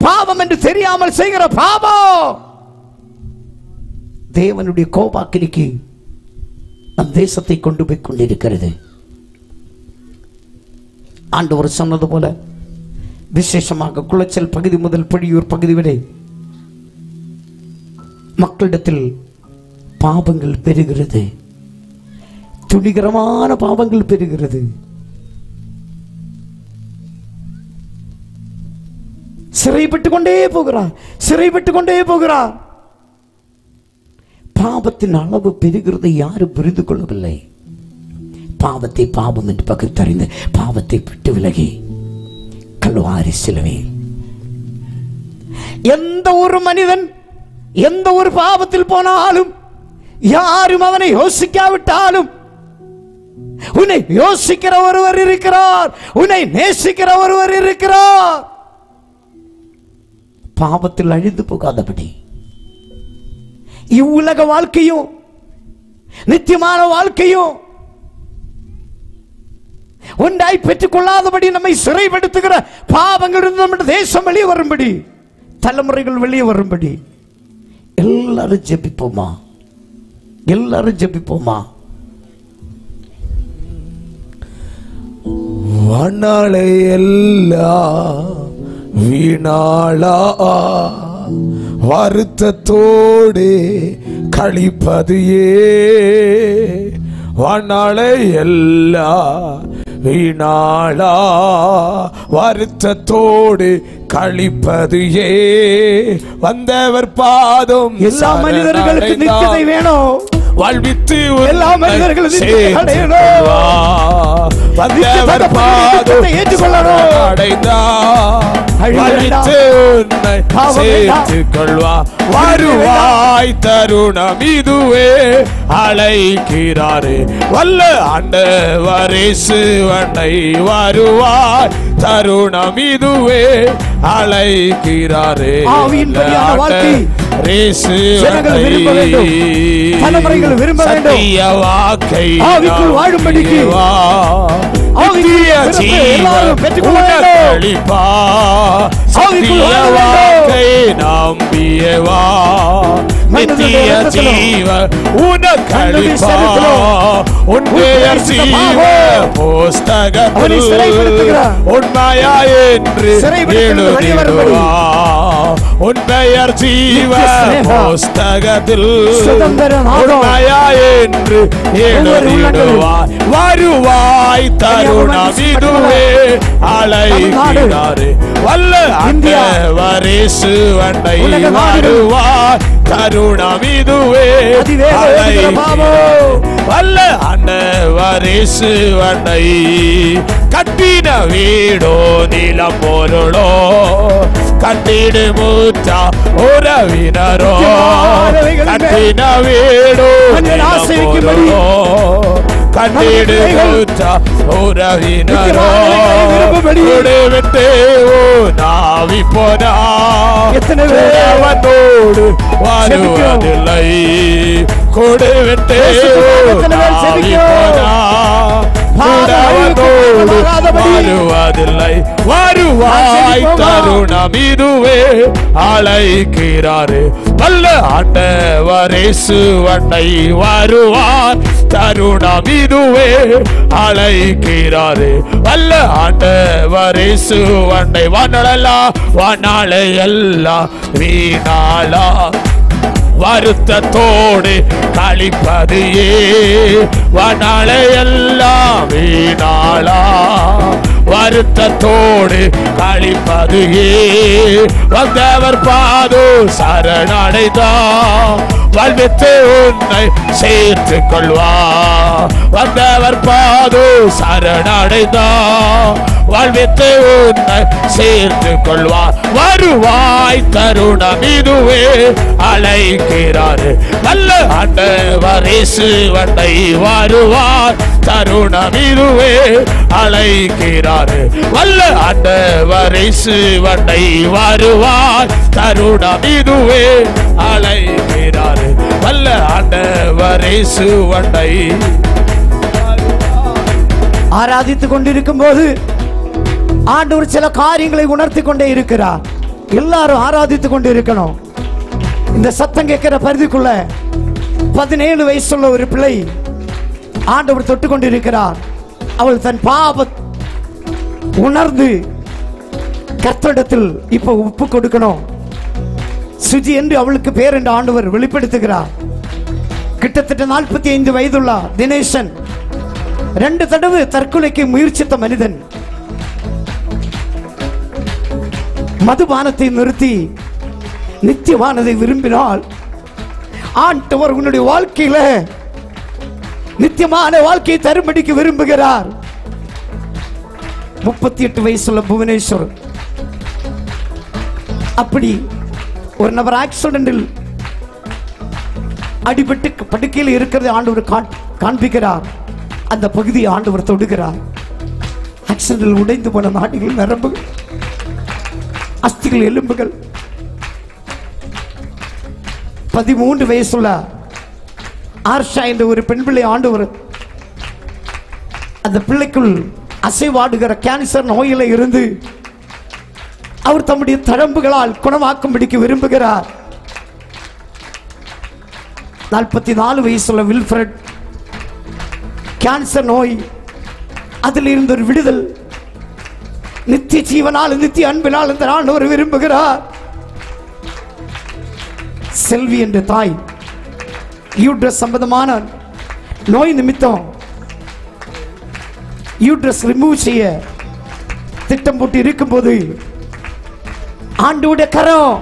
Speaker 1: பாவம் என்று தெரியாமல் செய்கிற பாவம் தேவனுடைய கோபாக்கினிக்கு நம் தேசத்தை கொண்டு போய் கொண்டிருக்கிறது. ஆண்டவர் சொன்னது போல விசேஷமாக குளச்சல் பகுதி முதல் பொழியூர் பகுதி வரை மக்களிடத்தில் பாவங்கள் பெருகிறது, துணிகரமான பாவங்கள் பெருகிறது. சிறைப்பட்டு கொண்டே போகிறார். பாவத்தின் அளவு பெருகிறது யாரும் புரிந்து கொள்ளவில்லை. பாவத்தை பாவம் என்று பகுத்தறிந்து பாவத்தை விட்டு விலகி கல்வாரி சிலுவையில் எந்த ஒரு மனிதன் எந்த ஒரு பாவத்தில் போனாலும் யாரும் அவனை யோசிக்காவிட்டாலும் உன்னை யோசிக்கிற ஒருவர் இருக்கிறார், உன்னை நேசிக்கிற ஒருவர் இருக்கிறார். பாவத்தில் அழிந்து போகாதபடி இவ்வுலக வாழ்க்கையும் நித்தியமான வாழ்க்கையும் ஒன்றாய் பெற்றுக் கொள்ளாதபடி நம்மை சிறைப்படுத்துகிற பாவங்கள் நம்முடைய தேசம் வெளியே வரும்படி, தலைமுறைகள் வெளியே வரும்படி எல்லாரும் ஜெபிப்போமா.
Speaker 4: வானாளை எல்லாம் வீணாளா வருத்தத்தோடு கழிப்பது வானாளை எல்லாம் வீணாளா வருத்தத்தோடு கழிப்பது வந்தவர் பாதம்.
Speaker 1: எல்லா மனிதர்களுக்கு நித்தியத்தை வேணும்.
Speaker 4: வாழ்வித்து
Speaker 1: எல்லா மனிதர்களும்
Speaker 4: வந்தவர் பாதம்
Speaker 1: ஏற்றுக்கொள்ளணும்.
Speaker 4: சேர்த்துக் கொள்வா வருவாய் தருணம் இதுவே அழைக்கிறாரே வல்ல ஆண்டவரே சிவனை வருவாய் தருணம் இதுவே அழைக்கிறாரே.
Speaker 1: தலைமுறைகள் விரும்ப வேண்டும். ஆவிக்குள் வாழும்படிக்கு
Speaker 4: நம்பியவா நித்திய ஜீவ உனக்களிப்பா உன் பெயர் ஜீவ புஸ்தகத்தில் உண்மையா என்று எழுதிடுவா. உன் பெயர் ஜீவ புஸ்தகத்தில் உண்மையா என்று எழுதிடுவா. வருவாய் தருணம் இதுவே அழைக்கிறாரே வல்ல ஆண்டவரே சிவனை வருவாய் தருணம் இதுவே வல்ல ஆண்டவரே சிவனை. கட்டின வீடோ நிலம் பொருளோ கட்டிடு மூச்சா உறவினரோ கட்டின வீடோ நிலம் பொருளோ கட்டிடு மூச்சா உறவினரோ விட்டு நாவி போனா அவனோடு வருவதில்லை. கொடு விட்டு நாவி போனா வருவதில்லை. வருவாய் தருணம் இதுவே அழைக்கிறாரே வல்ல ஆண்டவரே சிவனை வருவார் தருணம் இதுவே அழைக்கிறாரே வல்ல ஆண்டவரே சிவனை. வானாளை எல்லாம் வீணாளா வருத்தத்தோடு கழிப்பது வானாளை எல்லாம் வீணாளா வருத்தத்தோடு கழிப்பது வந்தவர் பாதோ சரணடைதா வாழ்வித்து உன்னை சேர்த்துக் கொள்வா. வந்தவர் பாதோ சரணடைதா வாழ்வித்து உன்னை சேர்த்துக் கொள்வார். வருவாய் தருணம் இதுவே அழைக்கிறாரு நல்ல ஆண்டவரே சிவனை வருவார் தருணம் இதுவே அழைக்கிறாரு. வல்ல ஆண்டவரே சிவனை வருவார் தருணம் இதுவே அழைக்கிறாரு. வல்ல ஆண்டவரே சிவனை
Speaker 1: ஆராதித்துக் கொண்டிருக்கும் போது ஆண்டவர் சில காரியங்களை உணர்த்தி கொண்டே இருக்கிறார். எல்லாரும் ஆராதித்துக் கொண்டு இருக்கணும். இந்த சத்தம் கேட்கிற பரிதிக்குள்ள 17 வயசுள்ள ஒரு பிள்ளை ஆண்டவர் தொட்டு கொண்டிருக்கிறார். அவள் தன் பாவ உணர்ந்து கர்த்தரிடத்தில் இப்ப ஒப்பு கொடுக்கணும். சுஜி என்று அவளுக்கு பேர் என்று ஆண்டவர் வெளிப்படுத்துகிறார். கிட்டத்தட்ட 45 வயதுள்ள தினேசன் 2 தடவை தற்கொலைக்கு முயற்சித்த மனிதன் மதுபானத்தை நிறுத்தி நித்தியமானதை விரும்பினால் ஆண்டவர் உன்னுடைய வாழ்க்கையில நித்தியமான வாழ்க்கையை தரும்படிக்கு விரும்புகிறார். 38 வயசுள்ள புவனேஸ்வர் அப்படி ஒரு நபர் ஆக்சிடென்டில் அடிபட்டு படுக்கையில் இருக்கிறது ஆண்டவர் காண்பிக்கிறார். அந்த பகுதியை ஆண்டவர் தொடுகிறார். ஆக்சிடென்டில் உடைந்து போன நாடிகள் நரம்புகள் அஸ்திகள் எலும்புகள் 13 வயசுள்ள ஆர்ஷா என்ற ஒரு பெண் பிள்ளை ஆண்டவர் அந்த பிள்ளைக்குள் அசைவாடுகிற கேன்சர் நோயில இருந்து அவர் தம்முடைய தழும்புகளால் குணமாக்கும்படிக்கு விரும்புகிறார். 44 வயசுள்ள வில்ஃபிரட் கேன்சர் நோய் அதில் இருந்த ஒரு விடுதல் நித்திய ஜீவனால் நித்திய அன்பினால் இந்த ஆண்டவர் விரும்புகிறார். செல்வி என்ற தாய் யூட்ரஸ் சம்பந்தமான நோய் நிமித்தம் யூட்ரஸ் ரிமூவ் செய்ய திட்டம் போட்டு இருக்கும்போது ஆண்டவருடைய கரம்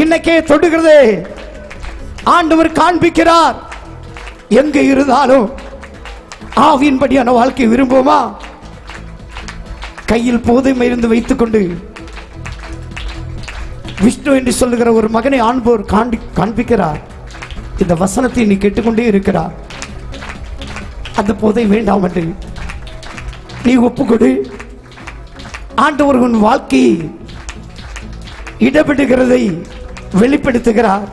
Speaker 1: இன்னைக்கே தொடுகிறது. ஆண்டவர் காண்பிக்கிறார். எங்க இருந்தாலும் ஆவியின்படியான வாழ்க்கை விரும்புவோமா? கையில் போதை மருந்து வைத்துக் கொண்டு விஷ்ணு என்று சொல்லுகிற ஒரு மகனை ஆண்டவர் காண்பிக்கிறார். இந்த வசனத்தை நீ கேட்டுக்கொண்டே இருக்கிறார். அந்த போதை வேண்டாம் என்று நீ ஒப்புக்கொடு. ஆண்டவர் உன் வாழ்க்கை இடப்பட்டுகிறதை வெளிப்படுத்துகிறார்.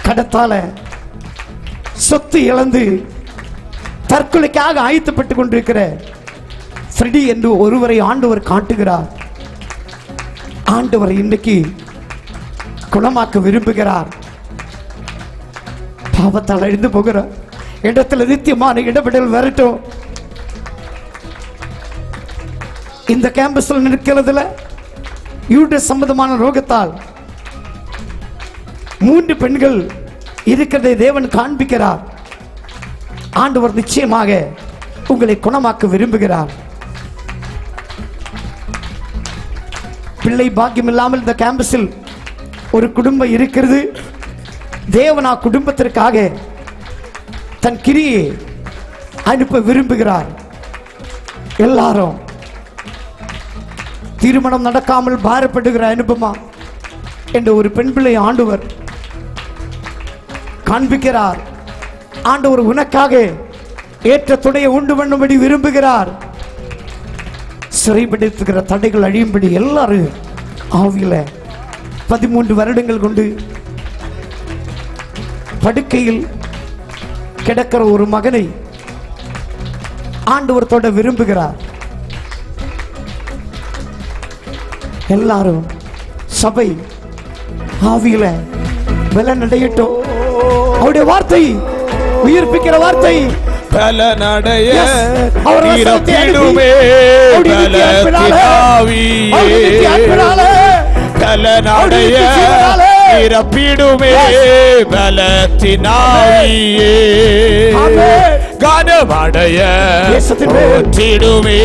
Speaker 1: கடத்தால சொத்து இழந்து தற்கொலைக்காக ஆயத்தப்பட்டுக் கொண்டிருக்கிற ஃப்ரெடி என்று ஒருவரை ஆண்டவர் காட்டுகிறார். ஆண்டவர் இன்னைக்கு குணமாக்க விரும்புகிறார். பாவத்தால் அழிந்து போகிறார். இடத்துல நித்தியமான இடப்படல் வரட்டும். இந்த கேம்பஸில் நிற்கிறதுல யூட்ரஸ் சம்பந்தமான ரோகத்தால் 3 பெண்கள் இருக்கிறதை தேவன் காண்பிக்கிறார். ஆண்டவர் நிச்சயமாக உங்களை குணமாக்க விரும்புகிறார். பிள்ளை பாக்கியம் இல்லாமல் இந்த கேம்பஸில் ஒரு குடும்பம் இருக்கிறது. தேவனா குடும்பத்திற்காக தன் கிரியை அனுப்ப விரும்புகிறார். எல்லாரும் திருமணம் நடக்காமல் பாரப்படுகிற அனுபவமா என்ற ஒரு பெண் பிள்ளை ஆண்டவர் காண்பிக்கிறார். ஆண்டவர் உனக்காக ஏற்ற துணையை உண்டு பண்ணும்படி விரும்புகிறார். சிறைப்படுத்துகிற தடைகள் அழியும்படி எல்லாரும் ஆவியில 13 வருடங்கள் கொண்டு படுக்கையில் கிடக்கிற ஒரு மகனை ஆண்டவர் தொட விரும்புகிறார். எல்லாரும் சபை ஆவியில பலனடையட்டும். அவருடைய வார்த்தை உயிர்ப்பிக்கிற வார்த்தை
Speaker 4: பலனடைய
Speaker 1: அவர்
Speaker 4: இறப்பிடுமே பலனடைய இறப்பிடுமே பலத்தினாவியே கனமடைய ஓற்றிடுமே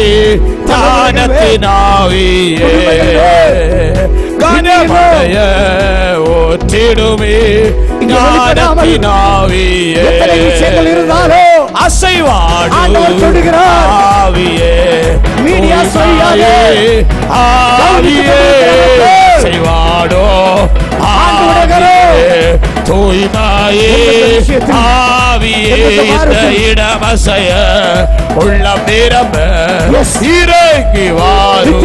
Speaker 4: தானத்தினாவியே கனமடைய ஓற்றிடுமே ஞானத்தினாவியே அசைவாடு ஆவியே மீடியா சொல்லாதே ஆவியே அசைவாடோ ஆவியே தூய்மையே ஆவியே இந்த இடமசைய உள்ளம் நிரம்ப இறங்கி வாரும்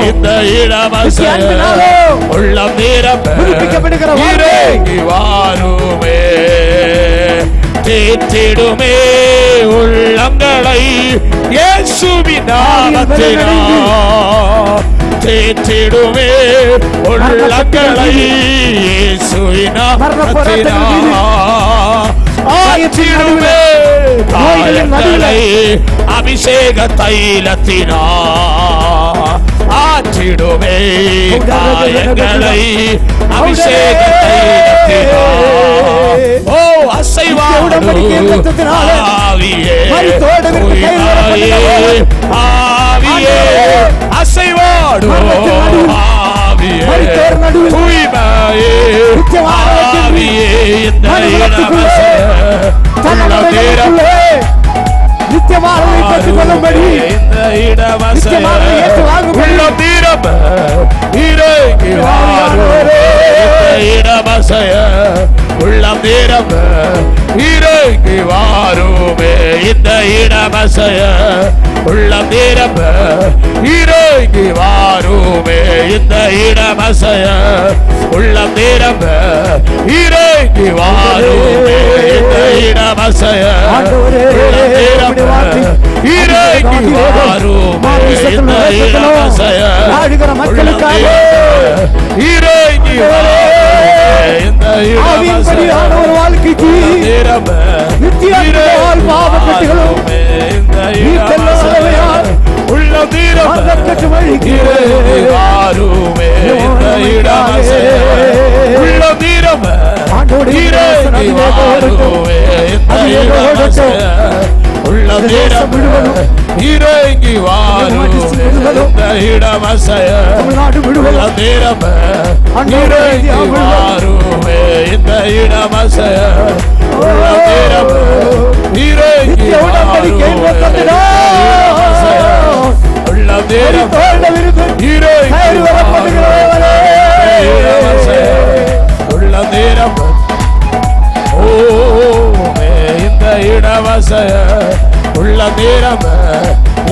Speaker 4: இந்த இடமசைய உள்ளம் நிரம்ப இறங்கி வாருமே தேற்றிடுமே உள்ளங்களை இயேசுவின் நாமத்தினால் தேற்றிடுமே உள்ளங்களை இயேசுவின் நாமத்தினால் ஆற்றிடுமே காயங்களை அபிஷேக தைலத்தினால் ஆற்றிடுமே காயங்களை அபிஷேக தைலத்தினால் ஓ அசைவாடு ஆவியே ஆவியே அசைவாடு ஆவியே தூய்மையே ஆவியே இந்த நித்தியமாக பெற்றுக் கொள்ளும்படி இந்த இடமசைய உள்ள தீரம்ப இறங்கி வாருமே இந்த இடமசைய உள்ளம் நிரம்ப இறங்கி வாருமே இந்த இடமசைய உள்ளம் நிரம்ப இறங்கி வாருமே இந்த இடமசைய உள்ளம் நிரம்ப இறங்கி வாருமே இந்த இடமசைய உள்ளம் நிரம்ப இறங்கி வாருமே இந்த இடமசைய மக்களுக்காக இறங்கி இந்த இடமசைய வாழ்க்கைக்கு நித்திய பாவக்கட்டுகளும் உள்ள தீரமே இந்த இடமசைய உள்ள தீரமே உள்ள நேரம் இறங்கி வாரும் இந்த இடம் அசைய உள்ள நேரம் இறங்கி வாருமே இந்த இடம் அசைய உள்ள நேரம் இறங்கி வாருமே உள்ள நேரம் இறங்கி உள்ள நேரம் ஓமே இந்த இடவசைய உள்ள நேரம்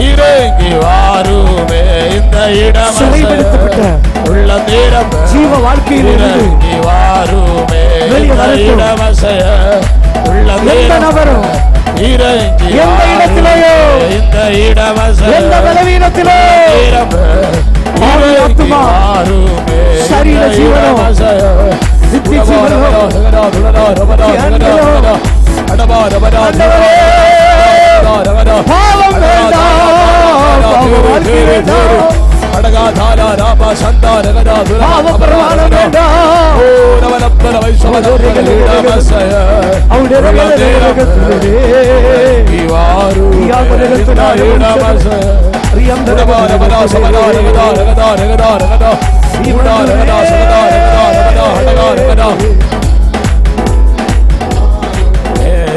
Speaker 4: இறங்கி வாருமே இந்த இடவசைய உள்ள நேரம்
Speaker 1: ஜீவ வாழ்க்கையில்
Speaker 4: இறங்கி வாருமே இந்த இடவசைய உள்ள நேரம் இறங்கி
Speaker 1: எந்த இடத்திலேயோ
Speaker 4: இந்த இடவசைய
Speaker 1: எந்த பலவீனத்திலோ
Speaker 4: இறங்கி வாருமே
Speaker 1: சரீர ஜீவனோ நித்திய ஜீவனோ பாவம் வேண்டாம், வாழ்க்கை வேண்டாம், பாவப்பிரமாணம் வேண்டாம்.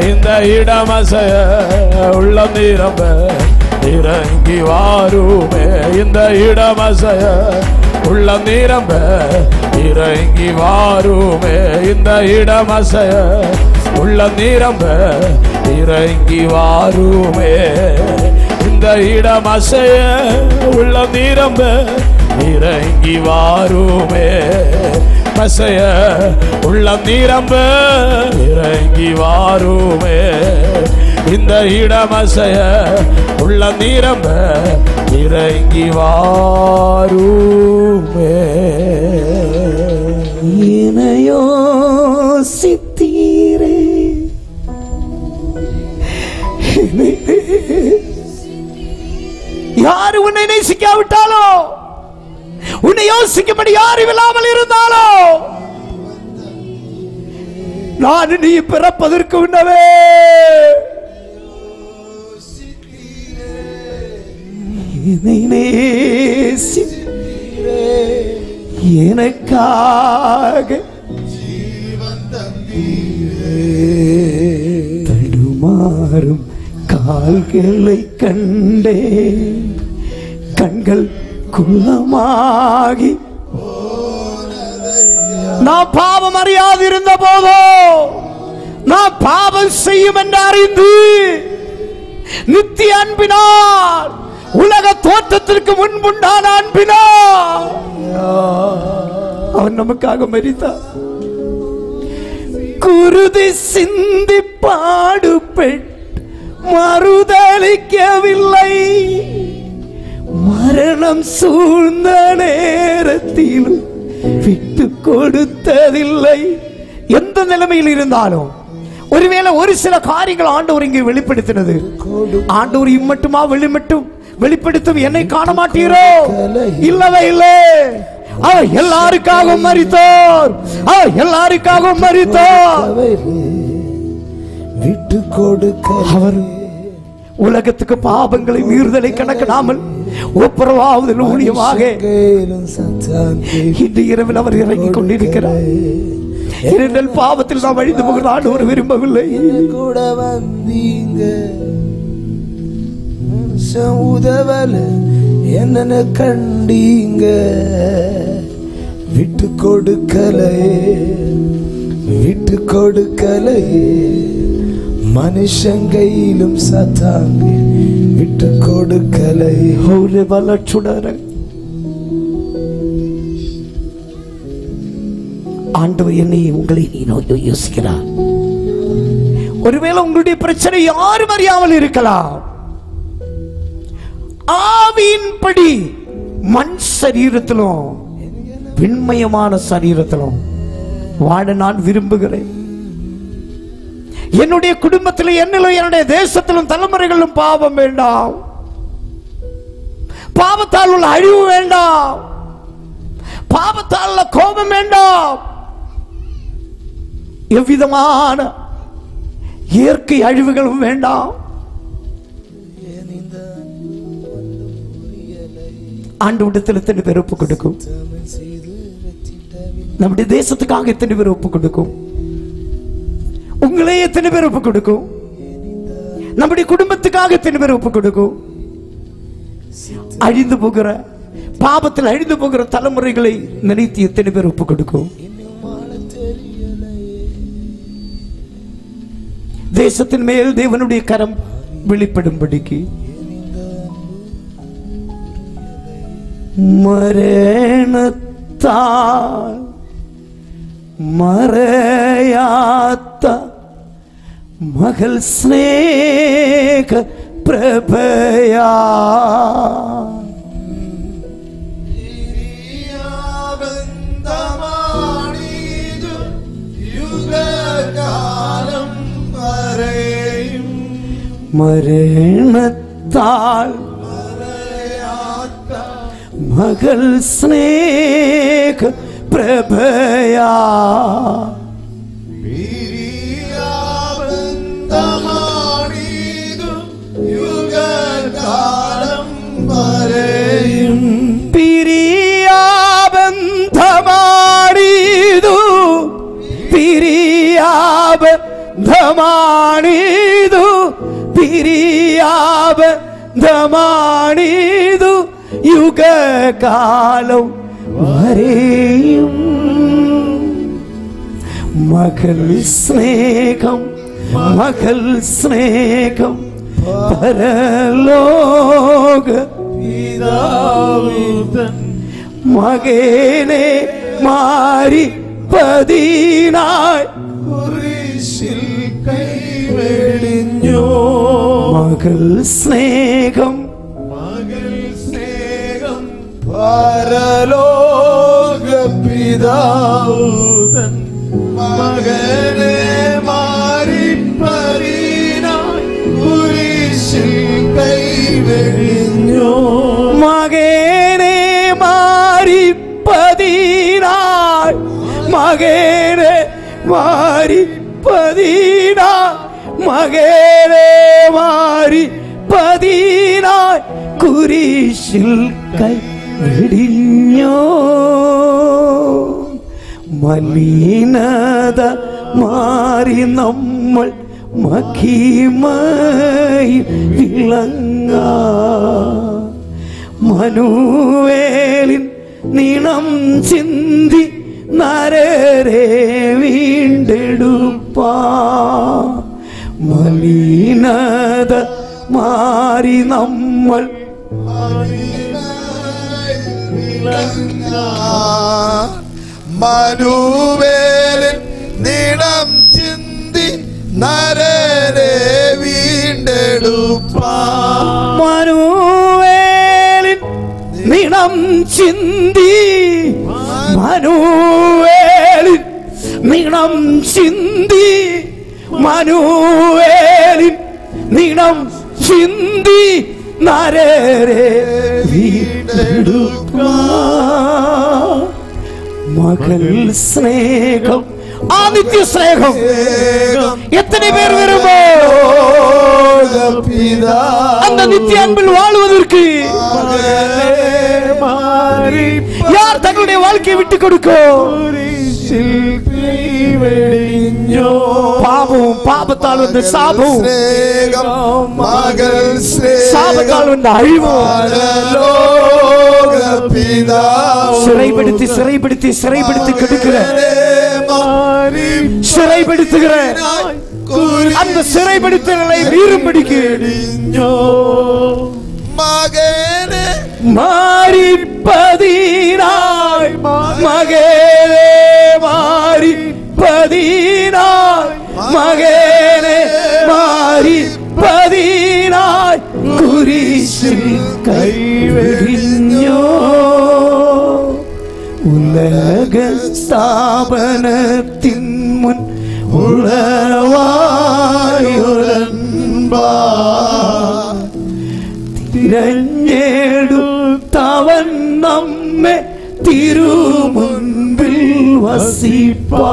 Speaker 4: இந்த இடமசைய உள்ள நிரம்ப இறங்கி வாருமே இந்த இடமசைய உள்ள நிரம்ப இறங்கி வாருமே இந்த இடமசைய உள்ள நிரம்ப இறங்கி வாருமே இந்த இடமசைய உள்ள நிரம்ப இறங்கி வாருமே மசைய உள்ள நிரம்ப இறங்கி வாருமே இந்த இடமசைய உள்ள நிரம்ப இறங்கி வாருமே
Speaker 1: இனையோ சித்தீரே யாரு உன்னை நேசிக்காவிட்டாலோ உன்னை யோசிக்கும்படி யாரும் இல்லாமல் இருந்தாலோ நான் நீ பிறப்பதற்கு முன்னவே என்னை நேசித்தீரே, எனக்காக தடுமாறும் கால்களை கண்டே கண்கள் குலமாகி நான் பாவம் அறியாதிருந்த போதோ நான் பாவம் செய்யும் என்று அறிந்து நித்திய அன்பினார் உலக தோற்றத்திற்கு முன்புண்டான அன்பினார் அவன் நமக்காக மரித்தார். குருதி சிந்தி பாடுபட்டு மறுதளிக்கவில்லை, மரணம் சூழ்ந்த நேரத்திலும் விட்டு கொடுத்ததில்லை. எந்த நிலைமையில் இருந்தாலும் ஒருவேளை ஒரு சில காரியங்கள் ஆண்டவர் இங்கே வெளிப்படுத்தினது, ஆண்டவர் இம்மட்டுமா வெளிப்படுத்தும் என்னை காண மாட்டீரோ? இல்லவே இல்லை. அவர் எல்லாருக்காகவும் மரித்தார், அவர் எல்லாருக்காகவும் மரித்தார்.
Speaker 5: விட்டு கொடுக்க
Speaker 1: அவர் உலகத்துக்கு பாவங்களை மீறுதலை கணக்கிடாமல் ஒப்புரவாவதில் ஊழியமாக இன்று இரவில் அவர் இறங்கிக் கொண்டிருக்கிறார். இரண்டல் பாவத்தில் நாம் அழிந்து போகிற ஆண்டவர் விரும்பவில்லை.
Speaker 5: கூட வந்தீங்க உதவல என்ன கண்டீங்க, விட்டு கொடுக்கலையே மனுஷங்கையிலும் சத்தாங்க விட்டு கொடுக்கலையே.
Speaker 1: ஆண்டவர் என்னை உங்களை யோசிக்கிறார். ஒருவேளை உங்களுடைய பிரச்சனை யாரும் அறியாமல் இருக்கலாம். ஆவியின்படி மண் சரீரத்திலும் விண்மயமான சரீரத்திலும் வாழ நான் விரும்புகிறேன். என்னுடைய குடும்பத்திலும் என்னிலும் என்னுடைய தேசத்திலும் தலைமுறைகளிலும் பாவம் வேண்டாம், பாவத்தால் உள்ள அழிவு வேண்டாம், பாவத்தால் உள்ள கோபம் வேண்டாம், எவ்விதமான இயற்கை அழிவுகளும் வேண்டாம். ஆண்டவரிடத்தில் எத்தனை பேர் ஒப்பு கொடுக்கும்? நம்முடைய தேசத்துக்காக எத்தனை பேர் ஒப்பு கொடுக்கும்? உங்களே எத்தனை பேர் ஒப்பு கொடுக்கும்? நம்முடைய குடும்பத்துக்காக எத்தனை பேர் ஒப்பு கொடுக்கும்? அழிந்து போகிற பாவத்தில் அழிந்து போகிற தலைமுறைகளை நினைத்து எத்தனை பேர் ஒப்பு கொடுக்கும்? தேசத்தின் மேல் தேவனுடைய கரம் வெளிப்படும்படிக்கு மரணத்தால் மறையாத்த மகள் ஸ்நேக பிரபயா மரணத்தால் மகள் ஸ்நேக பிரபயா பிரியாபந்தமாடிது பிரியாபந்தமாடிது பிரியாபந்தமாடிது யுக காலம் வரையும் மகள் ஸ்நேகம் மகள் ஸ்நேகம் பரலோக മകനെ മാറി പതിനായി കുരിശിൽ കൈവെടിഞ്ഞു മകൾ സ്നേഹം പരലോക പിതാവുതൻ മകനെ മാറി പതിനായി കുരിശിൽ കൈവെടിഞ്ഞു മകനെ മാറി പതിനായി മകനെ മാറി പതിനായി മകനെ മാറി പതിനായി കുരിശിൽ കൈവെടിഞ്ഞു മലിനത മാറി നമ്മൾ മഹിമയിൽ വിളങ്ങാം മനുവേലിൻ നീണം ചിന്തി നരരെ വീണ്ടെടുപ്പാ മലിനത മാറി നമ്മൾ
Speaker 6: മനുവേലിൻ നീണം ചിന്തി നരരെ വീണ്ടെടുപ്പാ
Speaker 1: മനുവേലിൻ നീണം ചിന്തി മനുവേലിൻ നീണം ചിന്തി മനുവേലിൻ നീണം ചിന്തി നരരെ വീണ്ടെടുപ്പാ മകൾ സ്നേഹം ആ നിത്യ സ്നേഹം എത്ര പേർ വരുമോ அந்த நித்திய அன்பில் வாழ்வதற்கு யார் தங்களுடைய வாழ்க்கையை விட்டு கொடுக்கும் பாவமும் பாபத்தால் வந்த சாபமும் சாபத்தால் வந்த அழிவும் சிறைப்படுத்தி சிறைப்படுத்தி சிறைப்படுத்தி கெடுக்கிற சிறைப்படுத்துகிற அந்த சிறைப்படுத்தலை மீறும்படிக்கு
Speaker 6: மகனே
Speaker 1: மாறி பதினாய் மகனே மாறி பதினாய் மகனே மாறி பதினாய் குரிசில் கைவெடிഞ്ഞோ உலக ஸ்தாபனத்தின் முன் ഉളവായൊരൻപാ തിരഞ്ഞെടുത്തവൻ നമ്മെ തിരുമുൻപിൽ വസിപ്പാ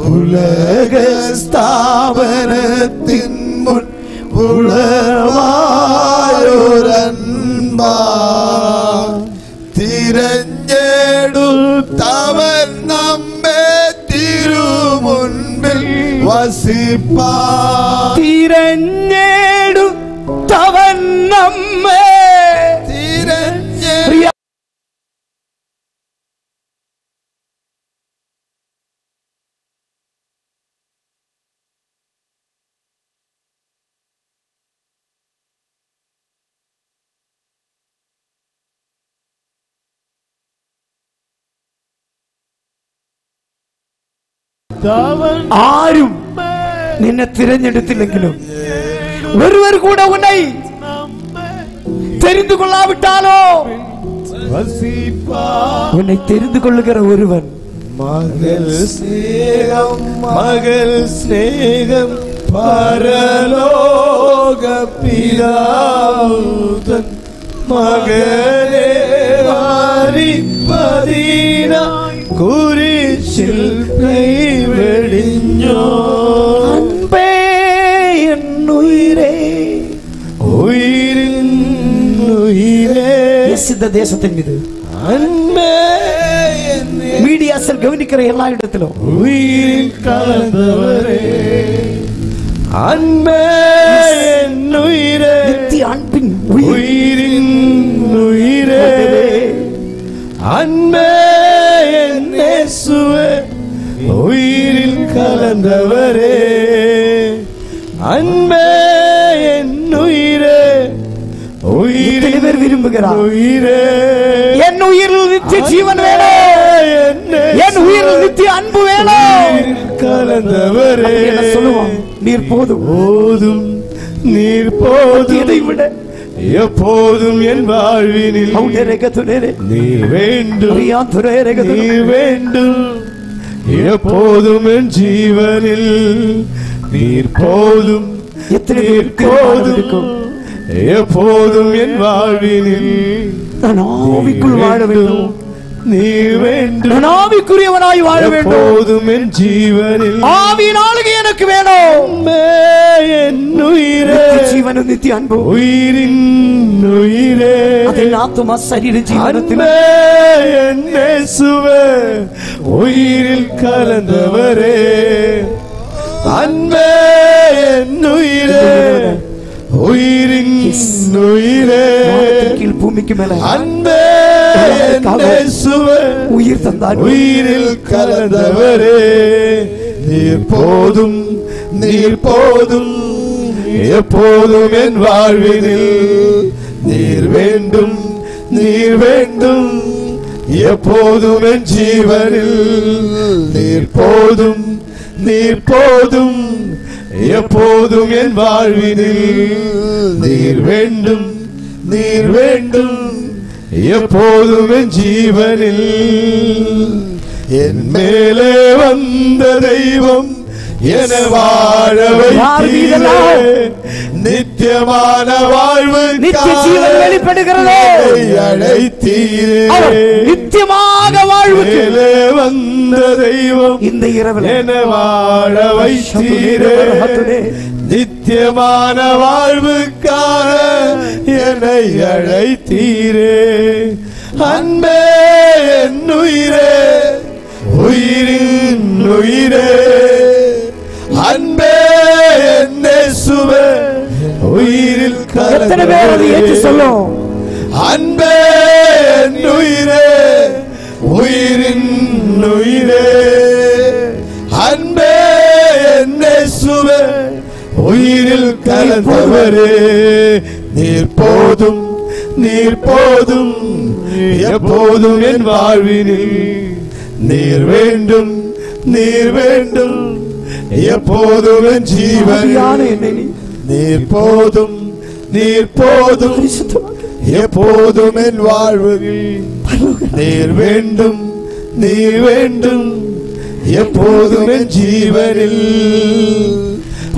Speaker 1: ഉലക സ്ഥാപനത്തിൻ മുൻ ഉളവായൊരൻപാ
Speaker 6: വസിപ്പാൻ
Speaker 1: തിരഞ്ഞെടുത്തവൻ നമ്മെ
Speaker 6: തിരഞ്ഞെടുത്ത
Speaker 1: ആരും നിന്നെ തിരഞ്ഞെടുത്തില്ലെങ്കിലും ഒരുവർ കൂടെ ഉന്നെ தெரிந்து கொள்ளாவிட்டாலோ உன்னை தெரிந்து கொள்ளுகிற ஒருவன்
Speaker 6: മകൾ സ്നേഹം പരലോക പിതാവുതൻ മകനെ വാരിപ്പതിനായി കുരിശിൽ കൈവെടിഞ്ഞോ
Speaker 1: அன்பே என் உயிரே
Speaker 6: ഉയിരിൻ ഉയിരേ
Speaker 1: இந்த தேசத்தின் மீது
Speaker 6: അൻപേ
Speaker 1: மீடியாஸில் கவனிக்கிற எல்லா இடத்திலும்
Speaker 6: உயிரில் கலந்தவரே அன்பே என் உயிரே
Speaker 1: நித்திய அன்பின்
Speaker 6: உயிரின் உயிரே அன்பே என் இயேசுவே உயிரில் கலந்தவரே அன்பே என் உயிரே
Speaker 1: இத்தனை பேர் விரும்புகிறார்
Speaker 6: உயிரே
Speaker 1: என் உயிரில் நித்திய ஜீவன் வேணும் என் உயிரில் நித்திய அன்பு வேணும்
Speaker 6: கலந்தவரே
Speaker 1: என்ன சொல்லுவான் நீர் போதும்
Speaker 6: போதும் நீர் போதும்
Speaker 1: இதை விட
Speaker 6: எப்போதும் என் வாழ்வினில் நீர் வேண்டும் நீர் வேண்டும் எப்போதும் என் ஜீவனில் நீர் போதும்
Speaker 1: எத்தனை
Speaker 6: நீர் போதும் எப்போதும் என் வாழ்வினில்
Speaker 1: நான் ஆவிக்குள் வாழ வேண்டும்
Speaker 6: நீர் வேண்டும்
Speaker 1: நான் ஆவிக்குரியவனாய் வாழ வேண்டும்
Speaker 6: எப்போதும் என் ஜீவனில்
Speaker 1: ஆவியின் ஆளுகை எனக்கு வேணும்
Speaker 6: என் உயிரே
Speaker 1: ஜீவனும் நித்திய அன்பு
Speaker 6: உயிரின் உயிரே
Speaker 1: அதில் ஆத்துமா சரீர ஜீவனத்தில்
Speaker 6: என் இயேசுவே உயிரில் கலந்தவரே அன்பே என் உயிரே உயிரின் உயிரே
Speaker 1: கீழ் பூமிக்கு மேல
Speaker 6: அன்பே என் இயேசுவே
Speaker 1: உயிர் தந்தார்
Speaker 6: உயிரில் கலந்தவரே நீர் போதும் நீர் போதும் எப்போதும் என் வாழ்வினில் நீர் வேண்டும் நீர் வேண்டும் எப்போதும் என் ஜீவனில் நீர் போதும் நீர் போதும் எப்போதும் என் வாழ்வினில் நீர் வேண்டும் நீர் வேண்டும் எப்போதும் என் ஜீவனில் என் மேலே வந்த தெய்வம் என வாழ வைத்தீரே நித்தியமான வாழ்வு
Speaker 1: நித்திய ஜீவன் வெளிப்படுகிறது
Speaker 6: அழைத்தீரே
Speaker 1: நித்தியமாக வாழ்வு
Speaker 6: மேலே வந்த தெய்வம்
Speaker 1: இந்த இரவில்
Speaker 6: என வாழ வைத்தீரே நித்தியமான வாழ்வுக்காக என்னை அழைத்தீரே அன்பே என் உயிரே உயிரின் உயிரே அன்பே என் இயேசுவே உயிரில்
Speaker 1: எத்தனை பேர் அதை ஏற்று சொல்லும்
Speaker 6: அன்பே என் உயிரே உயிரின் உயிரே அன்பே என் இயேசுவே உயிரில் கலந்தவரே நீர் போதும் நீர் போதும் எப்போதும் என் வாழ்வினில் நீர் வேண்டும் நீர் வேண்டும் எப்போதும் என் ஜீவனில் நீர் போதும் நீர் போதும் எப்போதும் என் வாழ்வில் நீர் வேண்டும் நீர் வேண்டும் எப்போதும் என் ஜீவனில்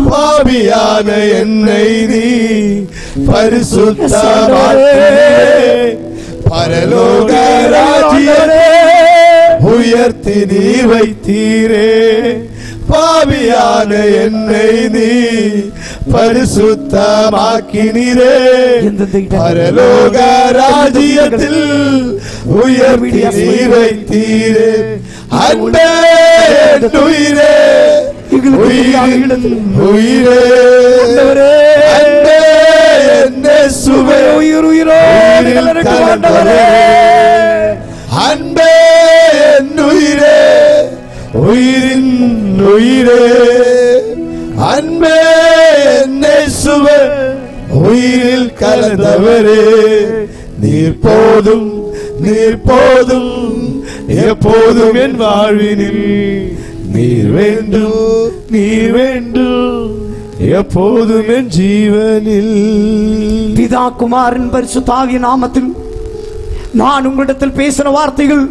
Speaker 6: பாவியான என்னை நீ பரிசுத்தமாக்கினே பரலோக ராஜ்யத்தை உயர்த்தி நீ வைத்தீரே பாவியான என்னை நீ பரிசுத்தமாக்கினீரே பரலோக ராஜ்யத்தில் உயர்த்தி நீ வைத்தீரே அன்பே உயிரே உயிரே அன்பே என்னே சுவே உயிரோடு கலந்தவரே அன்பே என் உயிரே உயிரின் உயிரே அன்பே என்னே சுவே உயிரில் கலந்தவரே நீர் போதும் எப்போதும் என் வாழ்வினில் நீர் வேண்டும் எப்போதும் என் ஜீவனில்.
Speaker 1: பிதா குமாரன் பரிசுத்தாவிய நாமத்தில் நான் உங்களிடத்தில் பேசின வார்த்தைகள்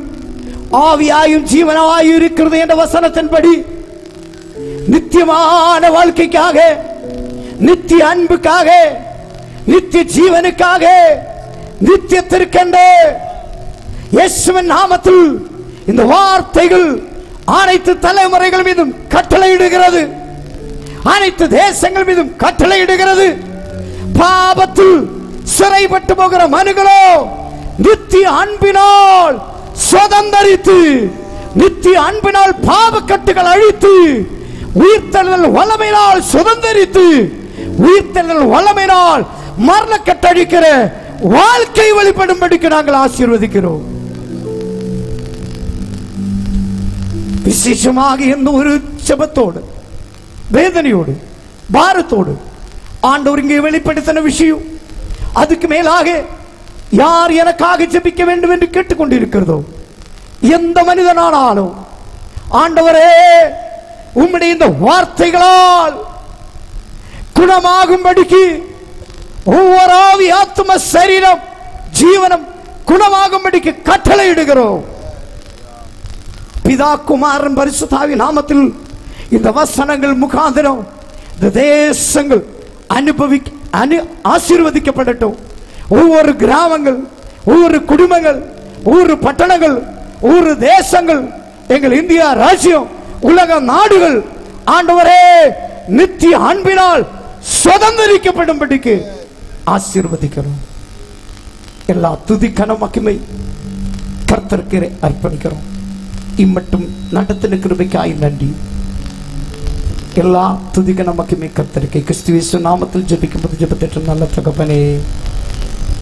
Speaker 1: ஆவியாயும் ஜீவனாயும் இருக்கிறது என்ற வசனத்தின்படி நித்தியமான வாழ்க்கைக்காக, நித்திய அன்புக்காக, நித்திய ஜீவனுக்காக, நித்தியத்திற்கென்று இயேசுவின் நாமத்தில் இந்த வார்த்தைகள் அனைத்து தலைமுறைகள் மீதும் கட்டளையிடுகிறது, அனைத்து தேசங்கள் மீதும் கட்டளையிடுகிறது. பாவத்தில் சிறைப்பட்டு போகிற மனுகளோ நித்திய அன்பினால் சுதந்தரித்து, நித்திய அன்பினால் பாவக்கட்டுகள் அழித்து, உயிர்த்தெழுதல் வல்லமையினால் சுதந்தரித்து, உயிர்த்தெழுதல் வல்லமையினால் மரண கட்டழிக்கிற வாழ்க்கை வெளிப்படும்படிக்கு நாங்கள் ஆசீர்வதிக்கிறோம். விசேஷமாக எந்த ஒரு ஜெபத்தோடு, வேதனையோடு, பாரத்தோடு ஆண்டவர் இங்கே வெளிப்படுத்தின விஷயம், அதுக்கு மேலாக யார் எனக்காக ஜெபிக்க வேண்டும் என்று கேட்டுக்கொண்டிருக்கிறதோ எந்த மனிதனானாலும் ஆண்டவரே உம்முடைய இந்த வார்த்தைகளால் குணமாகும்படிக்கு ஒவ்வொரு ஆவி ஆத்ம சரீரம் ஜீவனம் குணமாகும்படிக்கு கட்டளையிடுகிறோம். பிதா குமாரன் பரிசுத்தாவி நாமத்தில் இந்த வசனங்கள் முகாந்திரம் இந்த தேசங்கள் ஆசீர்வதிக்கப்படட்டும். ஒவ்வொரு கிராமங்கள், ஒவ்வொரு குடும்பங்கள், ஒவ்வொரு பட்டணங்கள், ஒவ்வொரு தேசங்கள், எங்கள் இந்தியா ராஜ்யம், உலக நாடுகள் ஆண்டவரே நித்திய அன்பினால் சுதந்திரிக்கப்படும்படிக்கு ஆசீர்வதிக்கிறோம். எல்லா துதிக்கன மகிமை கர்த்தருக்கு அர்ப்பணிக்கிறோம். இம்மட்டும் நடத்தின கிருபைக்காய் நன்றி. எல்லா துதிக்கன மகிமை கர்த்தருக்கு கிறிஸ்து இயேசு நாமத்தில் ஜெபிக்கும்போது ஜெபத்திற்கு நல்ல தகப்பனே.